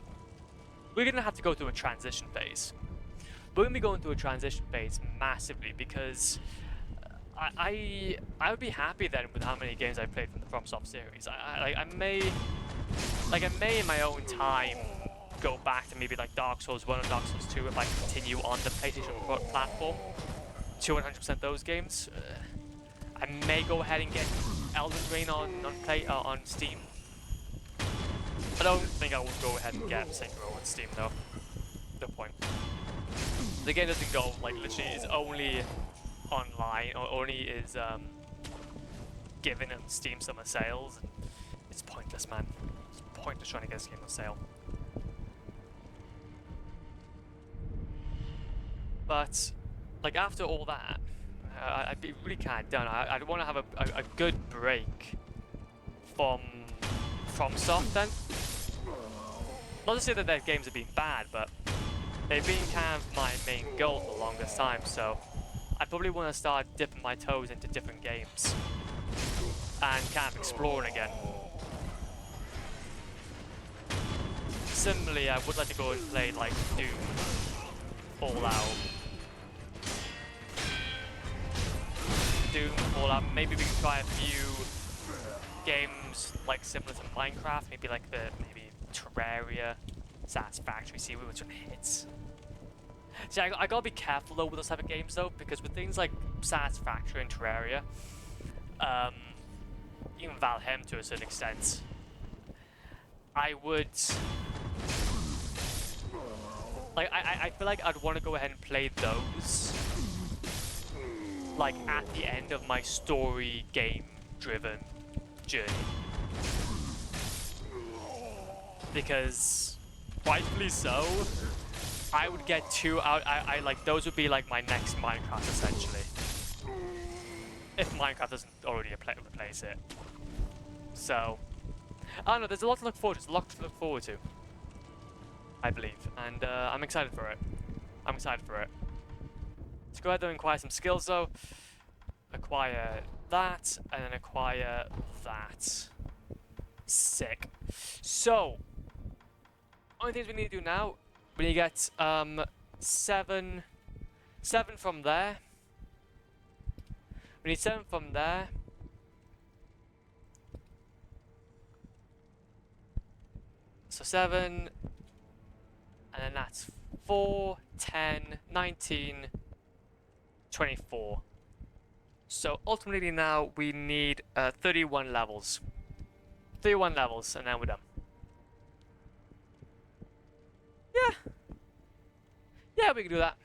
we're gonna have to go through a transition phase. We're gonna be going through a transition phase massively because I would be happy then with how many games I played from the FromSoft series. I may in my own time go back to maybe like Dark Souls 1 or Dark Souls 2 if I continue on the PlayStation platform to 100% those games. I may go ahead and get Elden Ring on Steam. I don't think I will go ahead and get Sekiro on Steam though. No point. The game doesn't go, like, literally is only online, or only is given in Steam summer sales. And it's pointless, man. It's pointless trying to get this game on sale. But, like, after all that, I'd be really kind of done. I'd want to have a good break from FromSoft then. Not to say that their games have been bad, but they've been kind of my main goal for the longest time, so I probably want to start dipping my toes into different games and kind of exploring again. Similarly, I would like to go and play like Doom, Fallout, maybe we can try a few games like similar to Minecraft, maybe like maybe Terraria, Satisfactory, see which one hits. See, I gotta be careful though with those type of games though, because with things like Satisfactory and Terraria, even Valheim to a certain extent, I would like I feel like I'd want to go ahead and play those like at the end of my story game driven journey, because rightfully so, I would get too out. I like those would be like my next Minecraft essentially, if Minecraft doesn't already replace it. So I don't know, there's a lot to look forward to. There's a lot to look forward to, I believe, and I'm excited for it. I'm excited for it. Let's go ahead and acquire some skills though. Acquire that, and then acquire that. Sick. So, only things we need to do now, we need to get 7 from there. We need 7 from there. So 7, and then that's 4, 10, 19, 24. So ultimately now we need 31 levels. 31 levels, and then we're done. Yeah, we can do that.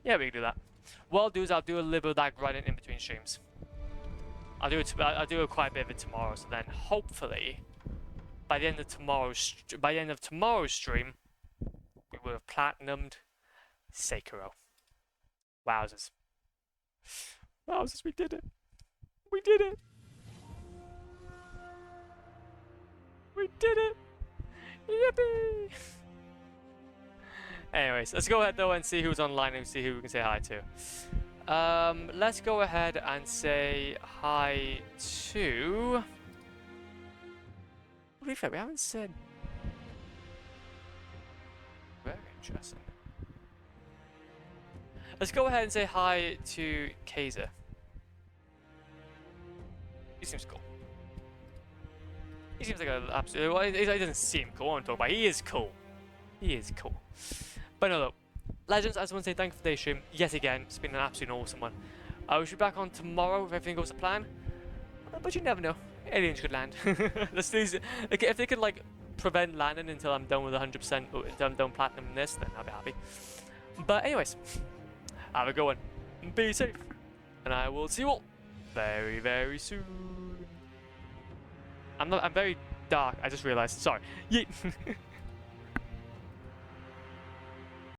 Yeah, we can do that. What I'll do is I'll do a little bit of that grinding in between streams. I'll do quite a bit of it tomorrow. So then hopefully, by the end of tomorrow's stream, we will have platinumed Sekiro. Wowzers! Wowzers! We did it! We did it! We did it! Yippee! Anyways, let's go ahead though and see who's online and see who we can say hi to. Let's go ahead and say hi to... To be fair, we haven't said... Very interesting. Let's go ahead and say hi to Kaiser. He seems cool. He seems like an absolute... Well, he doesn't seem cool, I'm talking about. He is cool. He is cool. But no, look. Legends, I just want to say thank you for today's stream. Yet again, it's been an absolutely awesome one. We should be back on tomorrow if everything goes to plan. But you never know. Aliens could land. Let's do it. Like, if they could, like, prevent landing until I'm done with 100%, or until I'm done platinum this, then I'll be happy. But anyways, have a good one. Be safe. And I will see you all very, very soon. I'm very dark, I just realized. Sorry. Yeet.